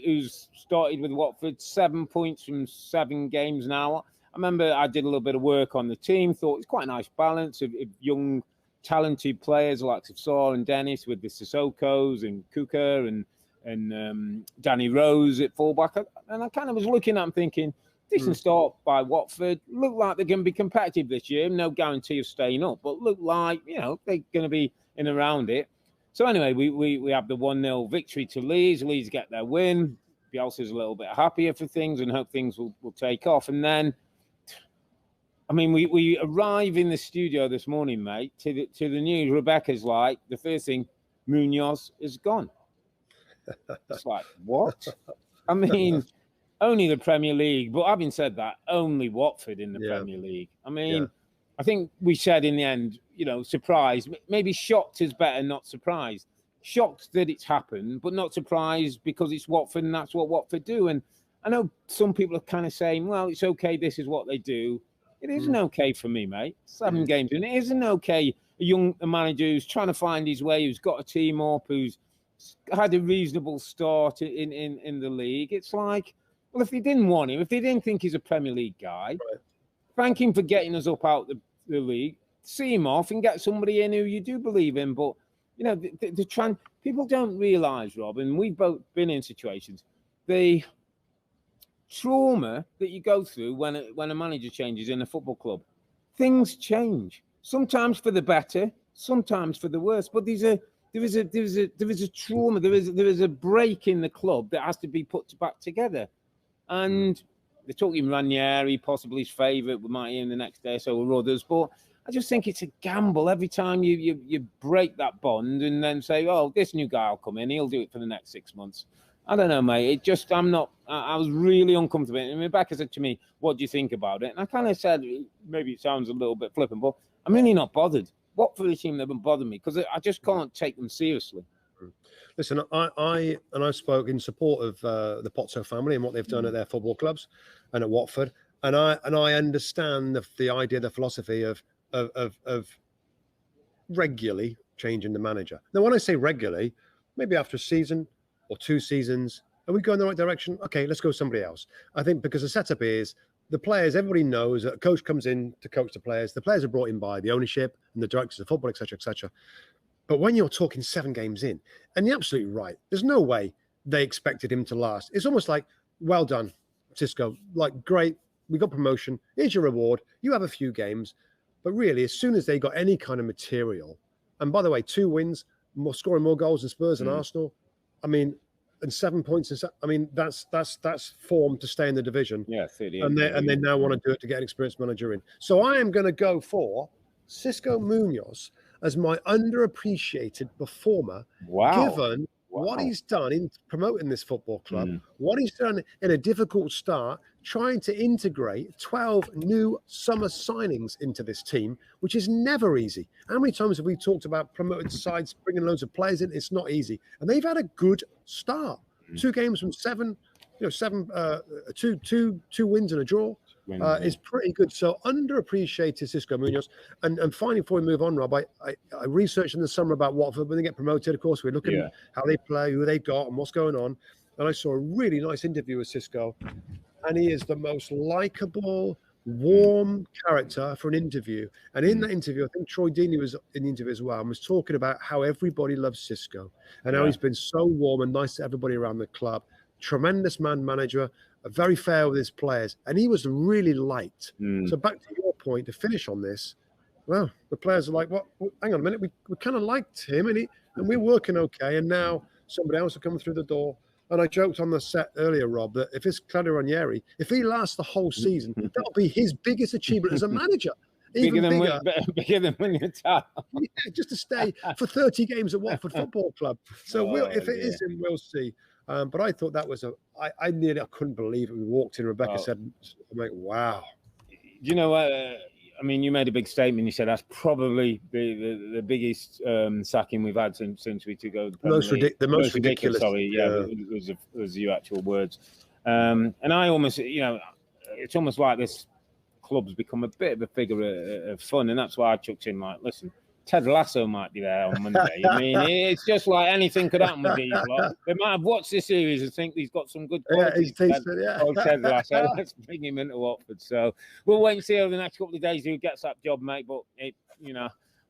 who's started with Watford, 7 points from 7 games now. I remember I did a little bit of work on the team, thought it's quite a nice balance of young, talented players like Saul and Dennis with the Sissokos and Kuka and Danny Rose at fullback. And I kind of was looking at them thinking, decent start by Watford. Look like they're going to be competitive this year. No guarantee of staying up, but look like, they're going to be in around it. So anyway, we have the 1-0 victory to Leeds. Leeds get their win. Bielsa's a little bit happier for things and hope things will take off. And then, I mean, we arrive in the studio this morning, mate, to the news. Rebecca's like, the first thing, Muñoz is gone. It's like, what? I mean, only the Premier League, but having said that, only Watford in the Premier League. I mean, I think we said in the end, surprised. Maybe shocked is better, not surprised. Shocked that it's happened, but not surprised because it's Watford and that's what Watford do. And I know some people are kind of saying, well, it's okay, this is what they do. It isn't okay for me, mate. 7 games in. It isn't okay. A manager who's trying to find his way, who's got a team up, who's had a reasonable start in the league. It's like, well, if they didn't want him, if they didn't think he's a Premier League guy, thank him for getting us up out the league, see him off and get somebody in who you do believe in. But, people don't realise, Rob, and we've both been in situations, the trauma that you go through when a manager changes in a football club. Things change, sometimes for the better, sometimes for the worse. But there is a trauma, there is a break in the club that has to be put back together. And they're talking Ranieri, possibly his favourite. We might hear him the next day or so or others. But I just think it's a gamble every time you break that bond and then say, oh, this new guy will come in. He'll do it for the next 6 months. I don't know, mate. I was really uncomfortable. And Rebecca said to me, what do you think about it? And I kind of said, maybe it sounds a little bit flippant, but I'm really not bothered. Watford team doesn't bother me because I just can't take them seriously.
Listen, I spoke in support of the Pozzo family and what they've done at their football clubs and at Watford, and I understand the idea, the philosophy of regularly changing the manager. Now, when I say regularly, maybe after a season or 2 seasons, are we going the right direction? Okay, let's go somebody else. I think because the setup is the players. Everybody knows that a coach comes in to coach the players. The players are brought in by the ownership and the directors of football, etc., etc. But when you're talking 7 games in, and you're absolutely right, there's no way they expected him to last. It's almost like, well done, Xisco. Like, great, we got promotion. Here's your reward. You have a few games. But really, as soon as they got any kind of material, and by the way, 2 wins, scoring more goals than Spurs and Arsenal, I mean, and 7 points. I mean, that's form to stay in the division. Yeah, 30. And they now want to do it to get an experienced manager in. So I am going to go for Xisco Muñoz as my underappreciated performer, what he's done in promoting this football club, what he's done in a difficult start, trying to integrate 12 new summer signings into this team, which is never easy. How many times have we talked about promoted sides, bringing loads of players in? It's not easy. And they've had a good start. 2 games from 7, two wins and a draw. Is pretty good. So underappreciated Xisco Muñoz. And finally, before we move on, Rob, I researched in the summer about Watford when they get promoted. Of course, we're looking at how they play, who they got, and what's going on. And I saw a really nice interview with Xisco, and he is the most likable, warm character for an interview. And in that interview, I think Troy Deeney was in the interview as well, and was talking about how everybody loves Xisco and how he's been so warm and nice to everybody around the club. Tremendous manager, very fair with his players, and he was really liked. So back to your point, to finish on this, well, the players are like, "What? Hang on a minute, we kind of liked him, and we're working okay, and now somebody else will come through the door." And I joked on the set earlier, Rob, that if it's Claudio Ranieri, if he lasts the whole season, that'll be his biggest achievement as a manager. Bigger than
winning a title.
Yeah, just to stay for 30 games at Watford Football Club. So if it is him, we'll see. But I thought that was I couldn't believe it. We walked in, Rebecca said, I'm like, wow.
You know, I mean, you made a big statement. You said that's probably the biggest sacking we've had since we took over
the most ridiculous.
Sorry, was your actual words. And I almost, it's almost like this club's become a bit of a figure of fun, and that's why I chucked in like, listen, Ted Lasso might be there on Monday. I mean, it's just like anything could happen with these lot. They might have watched this series and think he's got some good qualities. Ted Lasso, let's bring him into Watford. So we'll wait and see over the next couple of days who gets that job, mate. But, I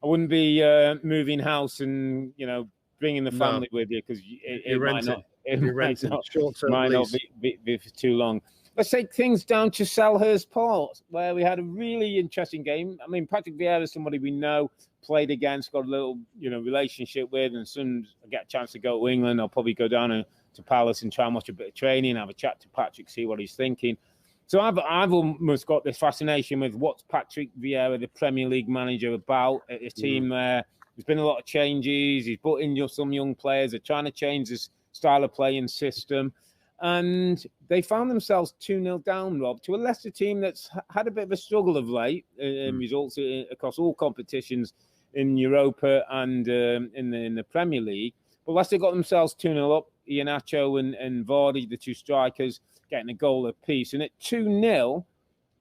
wouldn't be moving house and, bringing the family with you because it might not be for too long. Let's take things down to Selhurst Park, where we had a really interesting game. I mean, Patrick Vieira is somebody we know, played against, got a little, relationship with, and soon I get a chance to go to England, I'll probably go down to Palace and try and watch a bit of training, have a chat to Patrick, see what he's thinking. So I've almost got this fascination with what's Patrick Vieira, the Premier League manager, about at his team there. There's been a lot of changes. He's put in some young players. They're trying to change his style of play and system. And they found themselves 2-0 down, Rob, to a Leicester team that's had a bit of a struggle of late in results across all competitions in Europa and in the Premier League. But Leicester got themselves 2-0 up. Iheanacho and Vardy, the two strikers, getting a goal apiece. And at 2-0,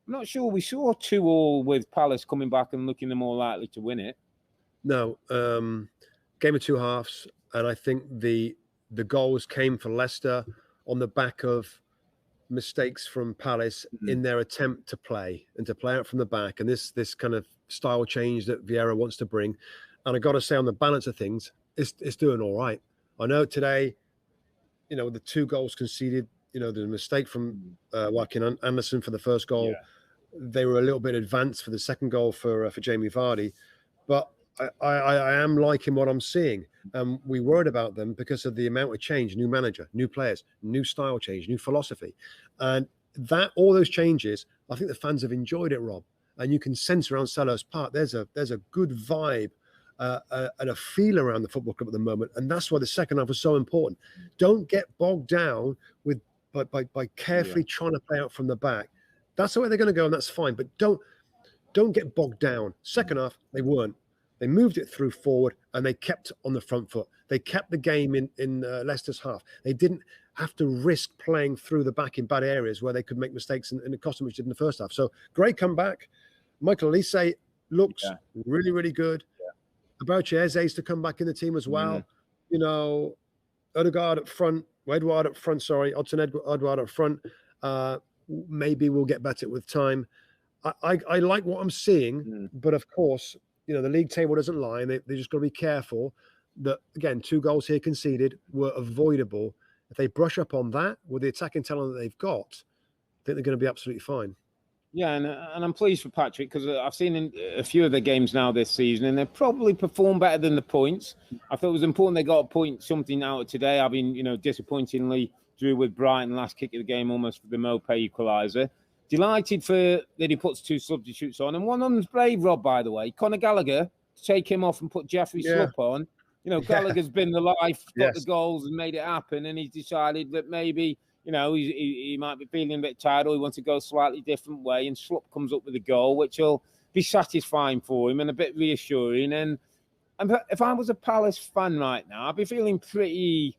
I'm not sure we saw 2-2 with Palace coming back and looking the more likely to win it.
No, game of two halves. And I think the goals came for Leicester on the back of mistakes from Palace in their attempt to play out from the back, and this kind of style change that Vieira wants to bring. And I got to say, on the balance of things, it's doing all right. I know today, the 2 goals conceded, the mistake from Joaquin Anderson for the first goal, they were a little bit advanced for the second goal for Jamie Vardy, but I am liking what I'm seeing. We worried about them because of the amount of change, new manager, new players, new style change, new philosophy. And all those changes, I think the fans have enjoyed it, Rob. And you can sense around Selhurst Park, there's a good vibe and a feel around the football club at the moment. And that's why the second half was so important. Don't get bogged down with by carefully trying to play out from the back. That's the way they're going to go, and that's fine. But don't get bogged down. Second half, they weren't. They moved it through forward, and they kept on the front foot. They kept the game in Leicester's half. They didn't have to risk playing through the back in bad areas where they could make mistakes, and it cost them, which did in the first half. So great comeback. Michael Olise looks really, really good. Abache Eze's to come back in the team as well. Odegaard up front, Odson Edouard up front. Maybe we'll get better with time. I like what I'm seeing, but of course, the league table doesn't lie, and they just got to be careful that, again, 2 goals here conceded were avoidable. If they brush up on that with the attacking talent that they've got, I think they're going to be absolutely fine.
Yeah, and I'm pleased for Patrick because I've seen in a few of the games now this season, and they probably performed better than the points. I thought it was important they got a point something out of today, having, disappointingly drew with Brighton last kick of the game, almost for the Mope equaliser. Delighted that he puts 2 substitutes on, and one of them's brave, Rob, by the way. Conor Gallagher, to take him off and put Jeffrey Slupp on. Gallagher's been the life, got the goals and made it happen, and he's decided that maybe, he might be feeling a bit tired or he wants to go a slightly different way, and Slupp comes up with a goal, which will be satisfying for him and a bit reassuring. And if I was a Palace fan right now, I'd be feeling pretty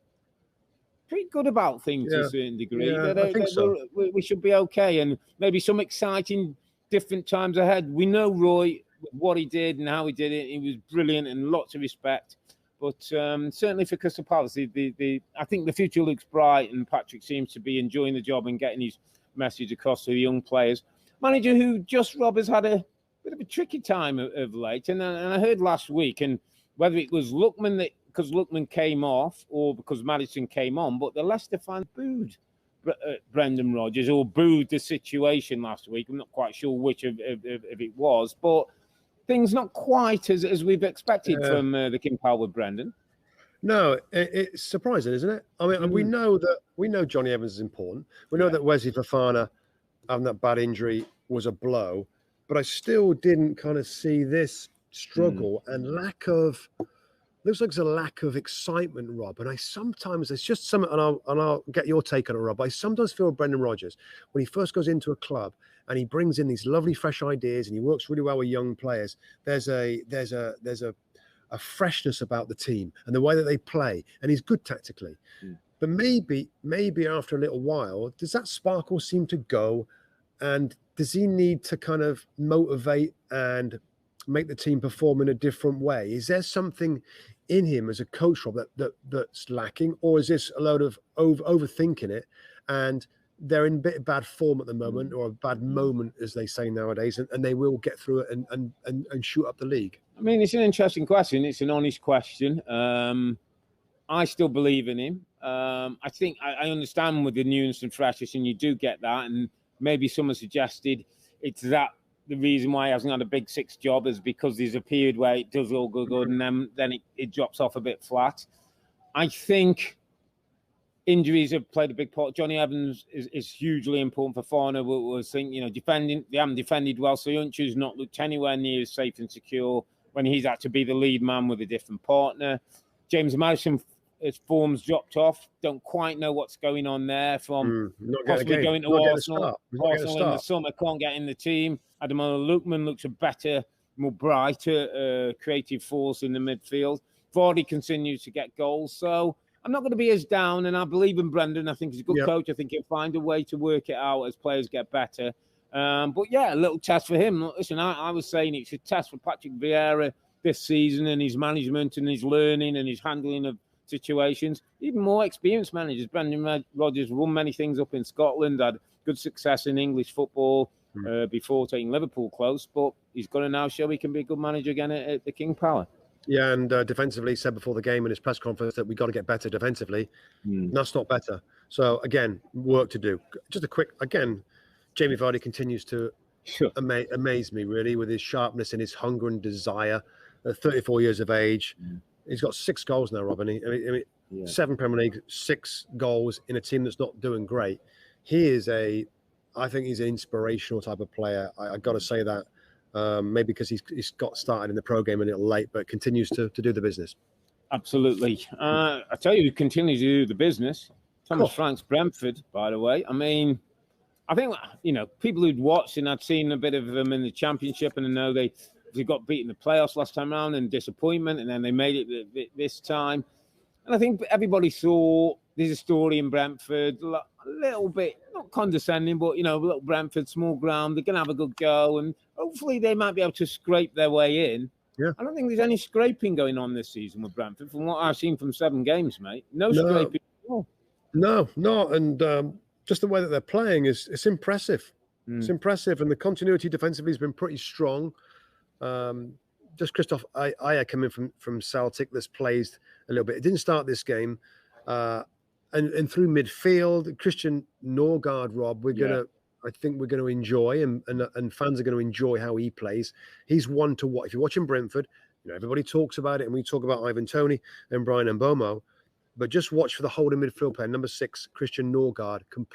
good about things to a certain degree.
Yeah, I think so.
We should be okay, and maybe some exciting different times ahead. We know Roy, what he did and how he did it. He was brilliant and lots of respect. But certainly for Crystal Palace, I think the future looks bright, and Patrick seems to be enjoying the job and getting his message across to the young players. Manager who Rob has had a bit of a tricky time of late. And I heard last week, and whether it was Lookman because Lookman came off or because Maddison came on, but the Leicester fans booed Brendan Rodgers or booed the situation last week. I'm not quite sure which of it was, but things not quite as we've expected from the King Power with Brendan.
No, it's surprising, isn't it? I mean, we know Johnny Evans is important. We know that Wesley Fofana having that bad injury was a blow, but I still didn't kind of see this struggle and looks like there's a lack of excitement, Rob. And it's just something, and I'll get your take on it, Rob. I sometimes feel Brendan Rodgers, when he first goes into a club and he brings in these lovely fresh ideas and he works really well with young players, there's a freshness about the team and the way that they play, and he's good tactically. But maybe after a little while, does that sparkle seem to go, and does he need to kind of motivate and make the team perform in a different way? Is there something in him as a coach, Rob, that's lacking, or is this a load of overthinking it, and they're in a bit of bad form at the moment, or a bad moment, as they say nowadays, and they will get through it and shoot up the league?
I mean, it's an interesting question. It's an honest question. I still believe in him. I think I understand with the newness and freshness, and you do get that, and maybe someone suggested it's that the reason why he hasn't had a big six job is because there's a period where it does all go good and then it drops off a bit flat. I think injuries have played a big part. Johnny Evans is hugely important for Fofana. We'll think, defending, they haven't defended well. So Soyuncu's not looked anywhere near as safe and secure when he's had to be the lead man with a different partner. James Maddison, his form's dropped off. Don't quite know what's going on there from possibly going to Arsenal. Arsenal in the summer, can't get in the team. Ademola Lookman looks a better, more brighter creative force in the midfield. Vardy continues to get goals. So I'm not going to be as down, and I believe in Brendan. I think he's a good coach. I think he'll find a way to work it out as players get better. But yeah, a little test for him. Listen, I was saying it's a test for Patrick Vieira this season, and his management and his learning and his handling of situations. Even more experienced managers. Brendan Rodgers won many things up in Scotland, had good success in English football before taking Liverpool close, but he's got to now show he can be a good manager again at the King Power.
Yeah, and defensively, said before the game in his press conference that we got to get better defensively. That's not better. So again, work to do. Just a quick, again, Jamie Vardy continues to amaze me, really, with his sharpness and his hunger and desire. At 34 years of age, he's got 6 goals now, Robin. I mean, 7 Premier League, 6 goals in a team that's not doing great. I think he's an inspirational type of player. I got to say that. Maybe because he's got started in the pro game a little late, but continues to do the business.
Absolutely. I tell you, he continues to do the business. Thomas Frank's Brentford, by the way. I mean, I think, people who'd watched and I'd seen a bit of them in the Championship, and I know they got beaten in the playoffs last time around and disappointment, and then they made it this time. And I think everybody saw there's a story in Brentford, a little bit, not condescending, but, little Brentford, small ground, they're going to have a good go, and hopefully they might be able to scrape their way in. Yeah. I don't think there's any scraping going on this season with Brentford, from what I've seen from 7 games, mate. No scraping at all. No, and just the way that they're playing it's impressive. It's impressive, and the continuity defensively has been pretty strong. Just Christoph Aya coming from Celtic, that's plays a little bit. It didn't start this game. And through midfield, Christian Norgard, Rob, I think we're going to enjoy, and fans are going to enjoy how he plays. He's one to watch. If you're watching Brentford, everybody talks about it, and we talk about Ivan Toney and Brian Mbomo, but just watch for the holding midfield player. Number 6, Christian Norgard, can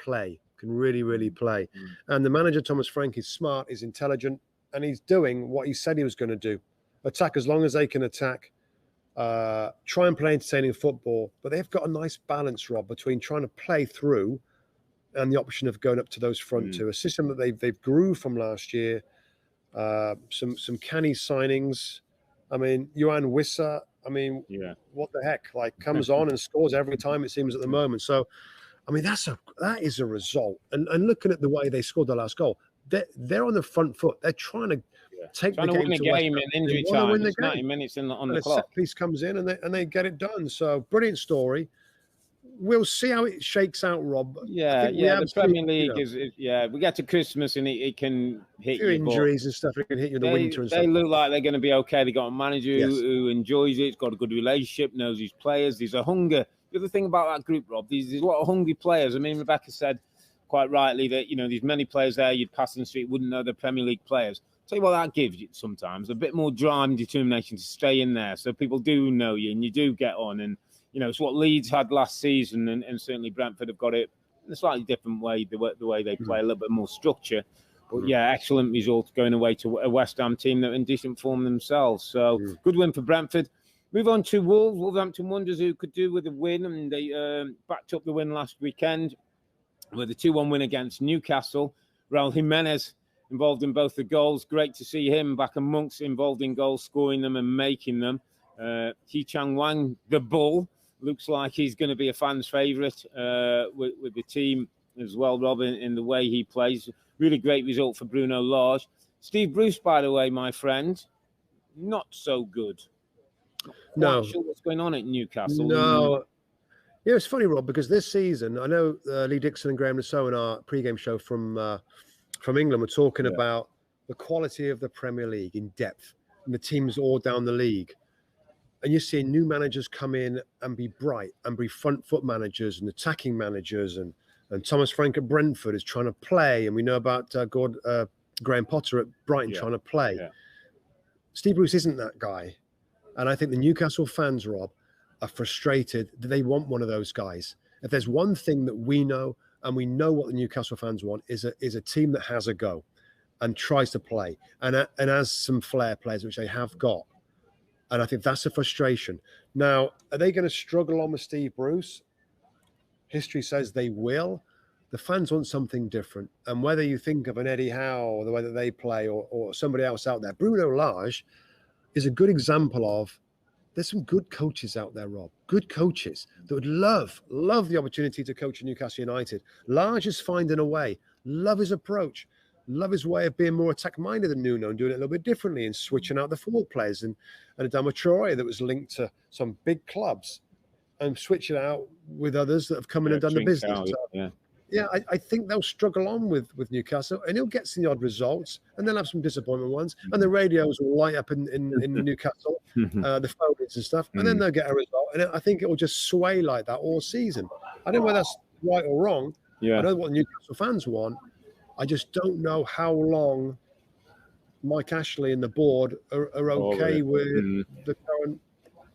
really, really play. And the manager, Thomas Frank, is smart, is intelligent, and he's doing what he said he was going to do. Attack as long as they can attack,
try and play entertaining football, but they've got a nice balance, Rob, between trying to play through and the option of going up to those front two. A system that they've grew from last year. Some canny signings. I mean, Johan Wissa. I mean, what the heck? Like, comes on and scores every time, it seems, at the moment. So, I mean, that is a result. And looking at the way they scored the last goal, they're on the front foot. They're trying to take the game
to
win
game in injury time. It's 90 minutes on the clock.
Set piece comes in and they get it done. So, brilliant story. We'll see how it shakes out, Rob.
The Premier League is we get to Christmas and it can hit you.
Injuries and stuff, it can hit you in the winter and stuff.
They look like they're going to be okay. They got a manager who enjoys it, got a good relationship, knows his players. There's a hunger. The other thing about that group, Rob, there's a lot of hungry players. I mean, Rebecca said quite rightly that, there's many players there you'd pass in the street, wouldn't know they're Premier League players. Tell you what that gives you sometimes, a bit more drive and determination to stay in there. So people do know you and you do get on. And it's what Leeds had last season, and certainly Brentford have got it in a slightly different way, the way they play, a little bit more structure. But, excellent result going away to a West Ham team that are in decent form themselves. So, good win for Brentford. Move on to Wolves. Wolverhampton wonders who could do with a win, and they backed up the win last weekend with a 2-1 win against Newcastle. Raul Jimenez involved in both the goals. Great to see him back amongst involved in goals, scoring them and making them. Hee-chan Hwang, the Bull, looks like he's going to be a fan's favourite with the team as well, Robin, in the way he plays. Really great result for Bruno Lage. Steve Bruce, by the way, my friend, not so good. Not sure what's going on at Newcastle.
No. Yeah, it's funny, Rob, because this season, I know Lee Dixon and Graham Rousseau in our pre-game show from England were talking about the quality of the Premier League in depth and the teams all down the league. And you're seeing new managers come in and be bright and be front foot managers and attacking managers. And Thomas Frank at Brentford is trying to play. And we know about Graham Potter at Brighton trying to play. Yeah. Steve Bruce isn't that guy. And I think the Newcastle fans, Rob, are frustrated that they want one of those guys. If there's one thing that we know, and we know what the Newcastle fans want, is a team that has a go and tries to play and has some flair players, which they have got. And I think that's a frustration. Now, are they going to struggle on with Steve Bruce? History says they will. The fans want something different. And whether you think of an Eddie Howe or the way that they play or somebody else out there, Bruno Lage is a good example of there's some good coaches out there, Rob. Good coaches that would love the opportunity to coach Newcastle United. Lage is finding a way. Love his approach. Love his way of being more attack-minded than Nuno and doing it a little bit differently and switching out the forward players and Adama Traore that was linked to some big clubs and switch it out with others that have come in and done the business. I think they'll struggle on with Newcastle and he'll get some the odd results and they'll have some disappointment ones and the radios will light up in Newcastle, the phone-ins and stuff, and then they'll get a result. And I think it will just sway like that all season. I don't know whether that's right or wrong. I know what Newcastle fans want. I just don't know how long Mike Ashley and the board are okay with the current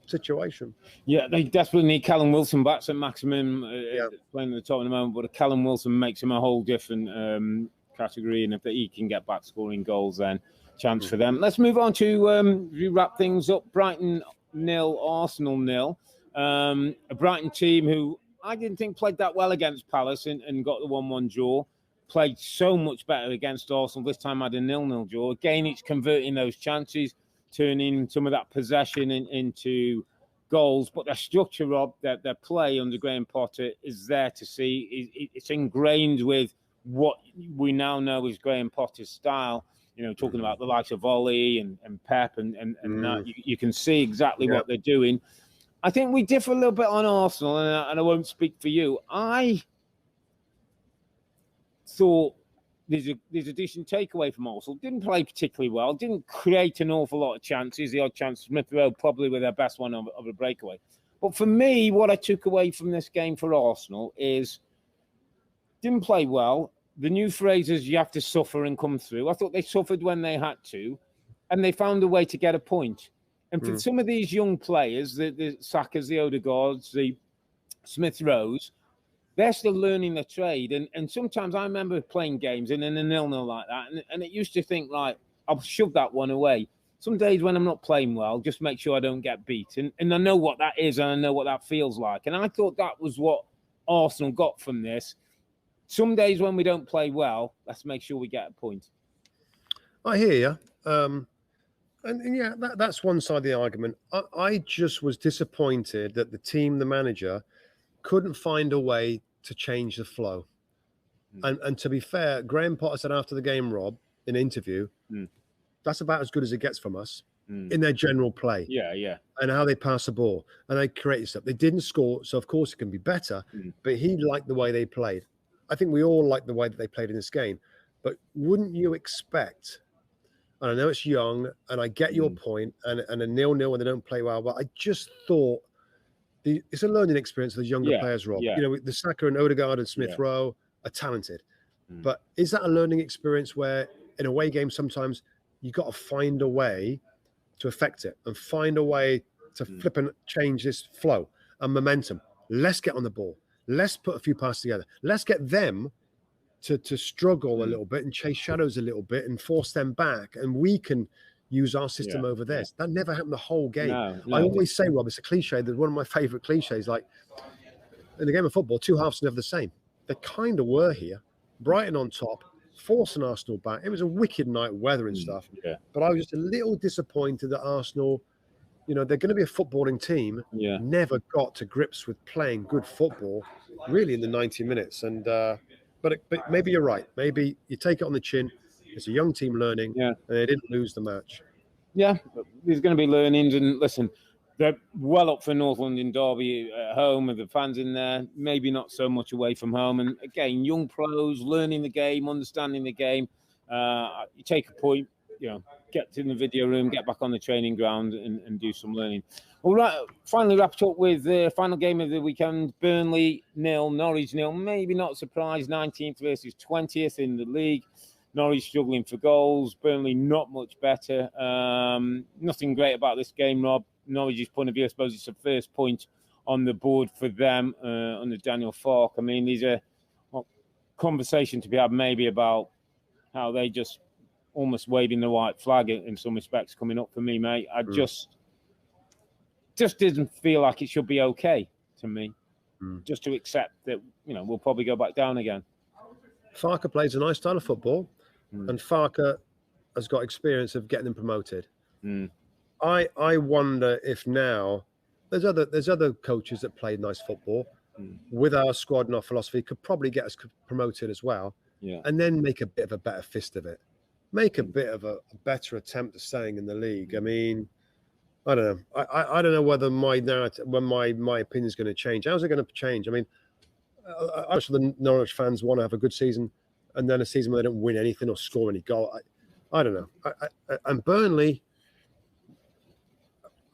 situation. Yeah,
they desperately need Callum Wilson back at maximum playing at the top at the moment, but Callum Wilson makes him a whole different category, and if he can get back scoring goals, then chance for them. Let's move on to wrap things up. Brighton 0, Arsenal 0. A Brighton team who I didn't think played that well against Palace and got the 1-1 draw. Played so much better against Arsenal. This time had a 0-0 draw. Again, it's converting those chances, turning some of that possession into goals. But their structure, Rob, their play under Graham Potter is there to see. It's ingrained with what we now know is Graham Potter's style. Talking about the likes of Volley and Pep and that. You can see exactly what they're doing. I think we differ a little bit on Arsenal, and I won't speak for you. I thought there's a decent takeaway from Arsenal. Didn't play particularly well. Didn't create an awful lot of chances. The odd chance, Smith Rowe probably with their best one of a breakaway. But for me, what I took away from this game for Arsenal is didn't play well. The new phrases, you have to suffer and come through. I thought they suffered when they had to, and they found a way to get a point. And for some of these young players, the Sakas, the Odegaards, the Smith Rowes, they're still learning the trade. And sometimes I remember playing games and in a 0-0 like that, and it used to think, like, I'll shove that one away. some days when I'm not playing well, just make sure I don't get beat. And I know what that is, and I know what that feels like. And I thought that was what Arsenal got from this. Some days when we don't play well, let's make sure we get a point.
I hear you. And yeah, that's one side of the argument. I just was disappointed that the team, the manager, couldn't find a way to change the flow. And to be fair, Graham Potter said after the game, Rob, in an interview, that's about as good as it gets from us in their general play.
Yeah.
And how they pass the ball. And they created stuff. They didn't score, so of course it can be better. But he liked the way they played. I think we all like the way that they played in this game. But wouldn't you expect, and I know it's young, and I get your point, and a 0-0 when they don't play well, but I just thought it's a learning experience for the younger players, Rob.
Yeah.
You know, the Saka and Odegaard and Smith Rowe are talented. But is that a learning experience where in away games sometimes you got to find a way to affect it and find a way to flip and change this flow and momentum? Let's get on the ball. Let's put a few passes together. Let's get them to struggle a little bit and chase shadows a little bit and force them back. And we can use our system over theirs. That never happened the whole game. No. I always say, Rob, it's a cliche. That one of my favorite cliches, like in the game of football, two halves are never the same. They kind of were here. Brighton on top, forcing Arsenal back. It was a wicked night, weather and stuff. Yeah. But I was just a little disappointed that Arsenal, you know, they're going to be a footballing team. Yeah. Never got to grips with playing good football, really, in the 90 minutes. And but maybe you're right. Maybe you take it on the chin. It's a young team learning, and they didn't lose the match.
Yeah, there's going to be learnings. And listen, they're well up for North London derby at home with the fans in there. Maybe not so much away from home. And again, young pros learning the game, understanding the game. You take a point, you know, get to the video room, get back on the training ground, and do some learning. All right, finally wrapped up with the final game of the weekend. Burnley 0, Norwich 0. Maybe not surprised. 19th versus 20th in the league. Norwich struggling for goals. Burnley not much better. Nothing great about this game, Rob. Norwich's point of view, I suppose it's the first point on the board for them under Daniel Farke. I mean, these are conversation to be had maybe about how they just almost waving the white flag in some respects coming up for me, mate. I just didn't feel like it should be okay to me just to accept that, you know, we'll probably go back down again.
Farke plays a nice style of football, and Farke has got experience of getting them promoted. I wonder if now there's other coaches that played nice football with our squad and our philosophy could probably get us promoted as well, and then make a bit of a better fist of it, make a bit of a better attempt at staying in the league. I mean, I don't know. I don't know whether my narrative, when my opinion is going to change. How's it going to change? I mean, I'm sure the Norwich fans want to have a good season, and then a season where they don't win anything or score any goal. I don't know. And Burnley,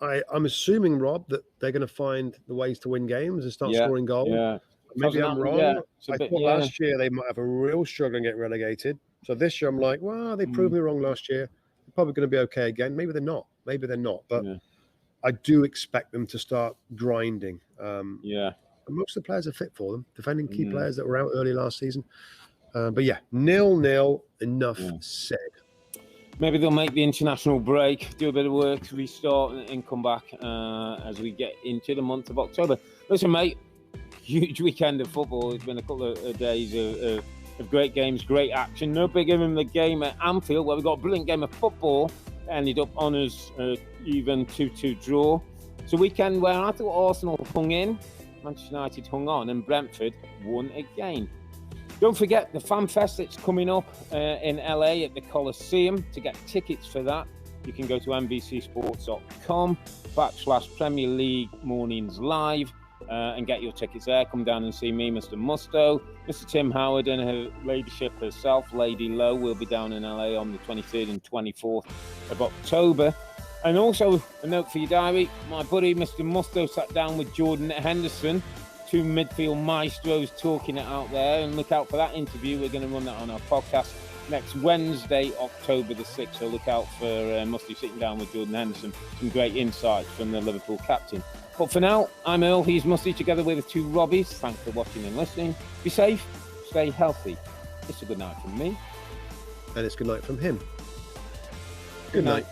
I'm assuming, Rob, that they're going to find the ways to win games and start scoring goals. Yeah. Maybe I'm wrong. I thought last year they might have a real struggle and get relegated. So this year I'm like, well, they proved me wrong last year. They're probably going to be okay again. Maybe they're not. But I do expect them to start grinding. And most of the players are fit for them, defending key players that were out early last season. But yeah, 0-0, enough said.
Maybe they'll make the international break, do a bit of work, restart, and come back as we get into the month of October. Listen, mate, huge weekend of football. It's been a couple of days of great games, great action. No bigger than the game at Anfield, where we got a brilliant game of football. Ended up on us even 2-2 draw. It's a weekend where I thought Arsenal hung in, Manchester United hung on, and Brentford won again. Don't forget the Fan Fest that's coming up in LA at the Coliseum. To get tickets for that, you can go to NBCSports.com/Premier League Mornings Live and get your tickets there. Come down and see me, Mr. Musto, Mr. Tim Howard, and her ladyship herself, Lady Lowe, will be down in LA on the 23rd and 24th of October. And also, a note for your diary, my buddy, Mr. Musto, sat down with Jordan Henderson, two midfield maestros talking it out there, and look out for that interview. We're going to run that on our podcast next Wednesday, October the 6th. So look out for Musty sitting down with Jordan Henderson. Some great insights from the Liverpool captain. But for now, I'm Earl, he's Musty, together with the two Robbies. Thanks for watching and listening. Be safe, stay healthy. It's a good night from me.
And it's good night from him. Good night.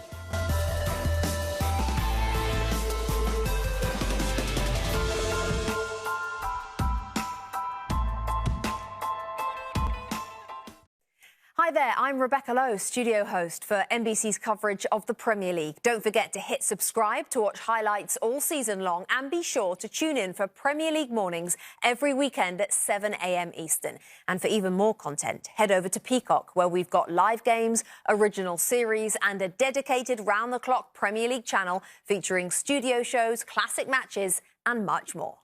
Hi there, I'm Rebecca Lowe, studio host for NBC's coverage of the Premier League. Don't forget to hit subscribe to watch highlights all season long, and be sure to tune in for Premier League mornings every weekend at 7 a.m. Eastern. And for even more content, head over to Peacock, where we've got live games, original series and a dedicated round-the-clock Premier League channel featuring studio shows, classic matches and much more.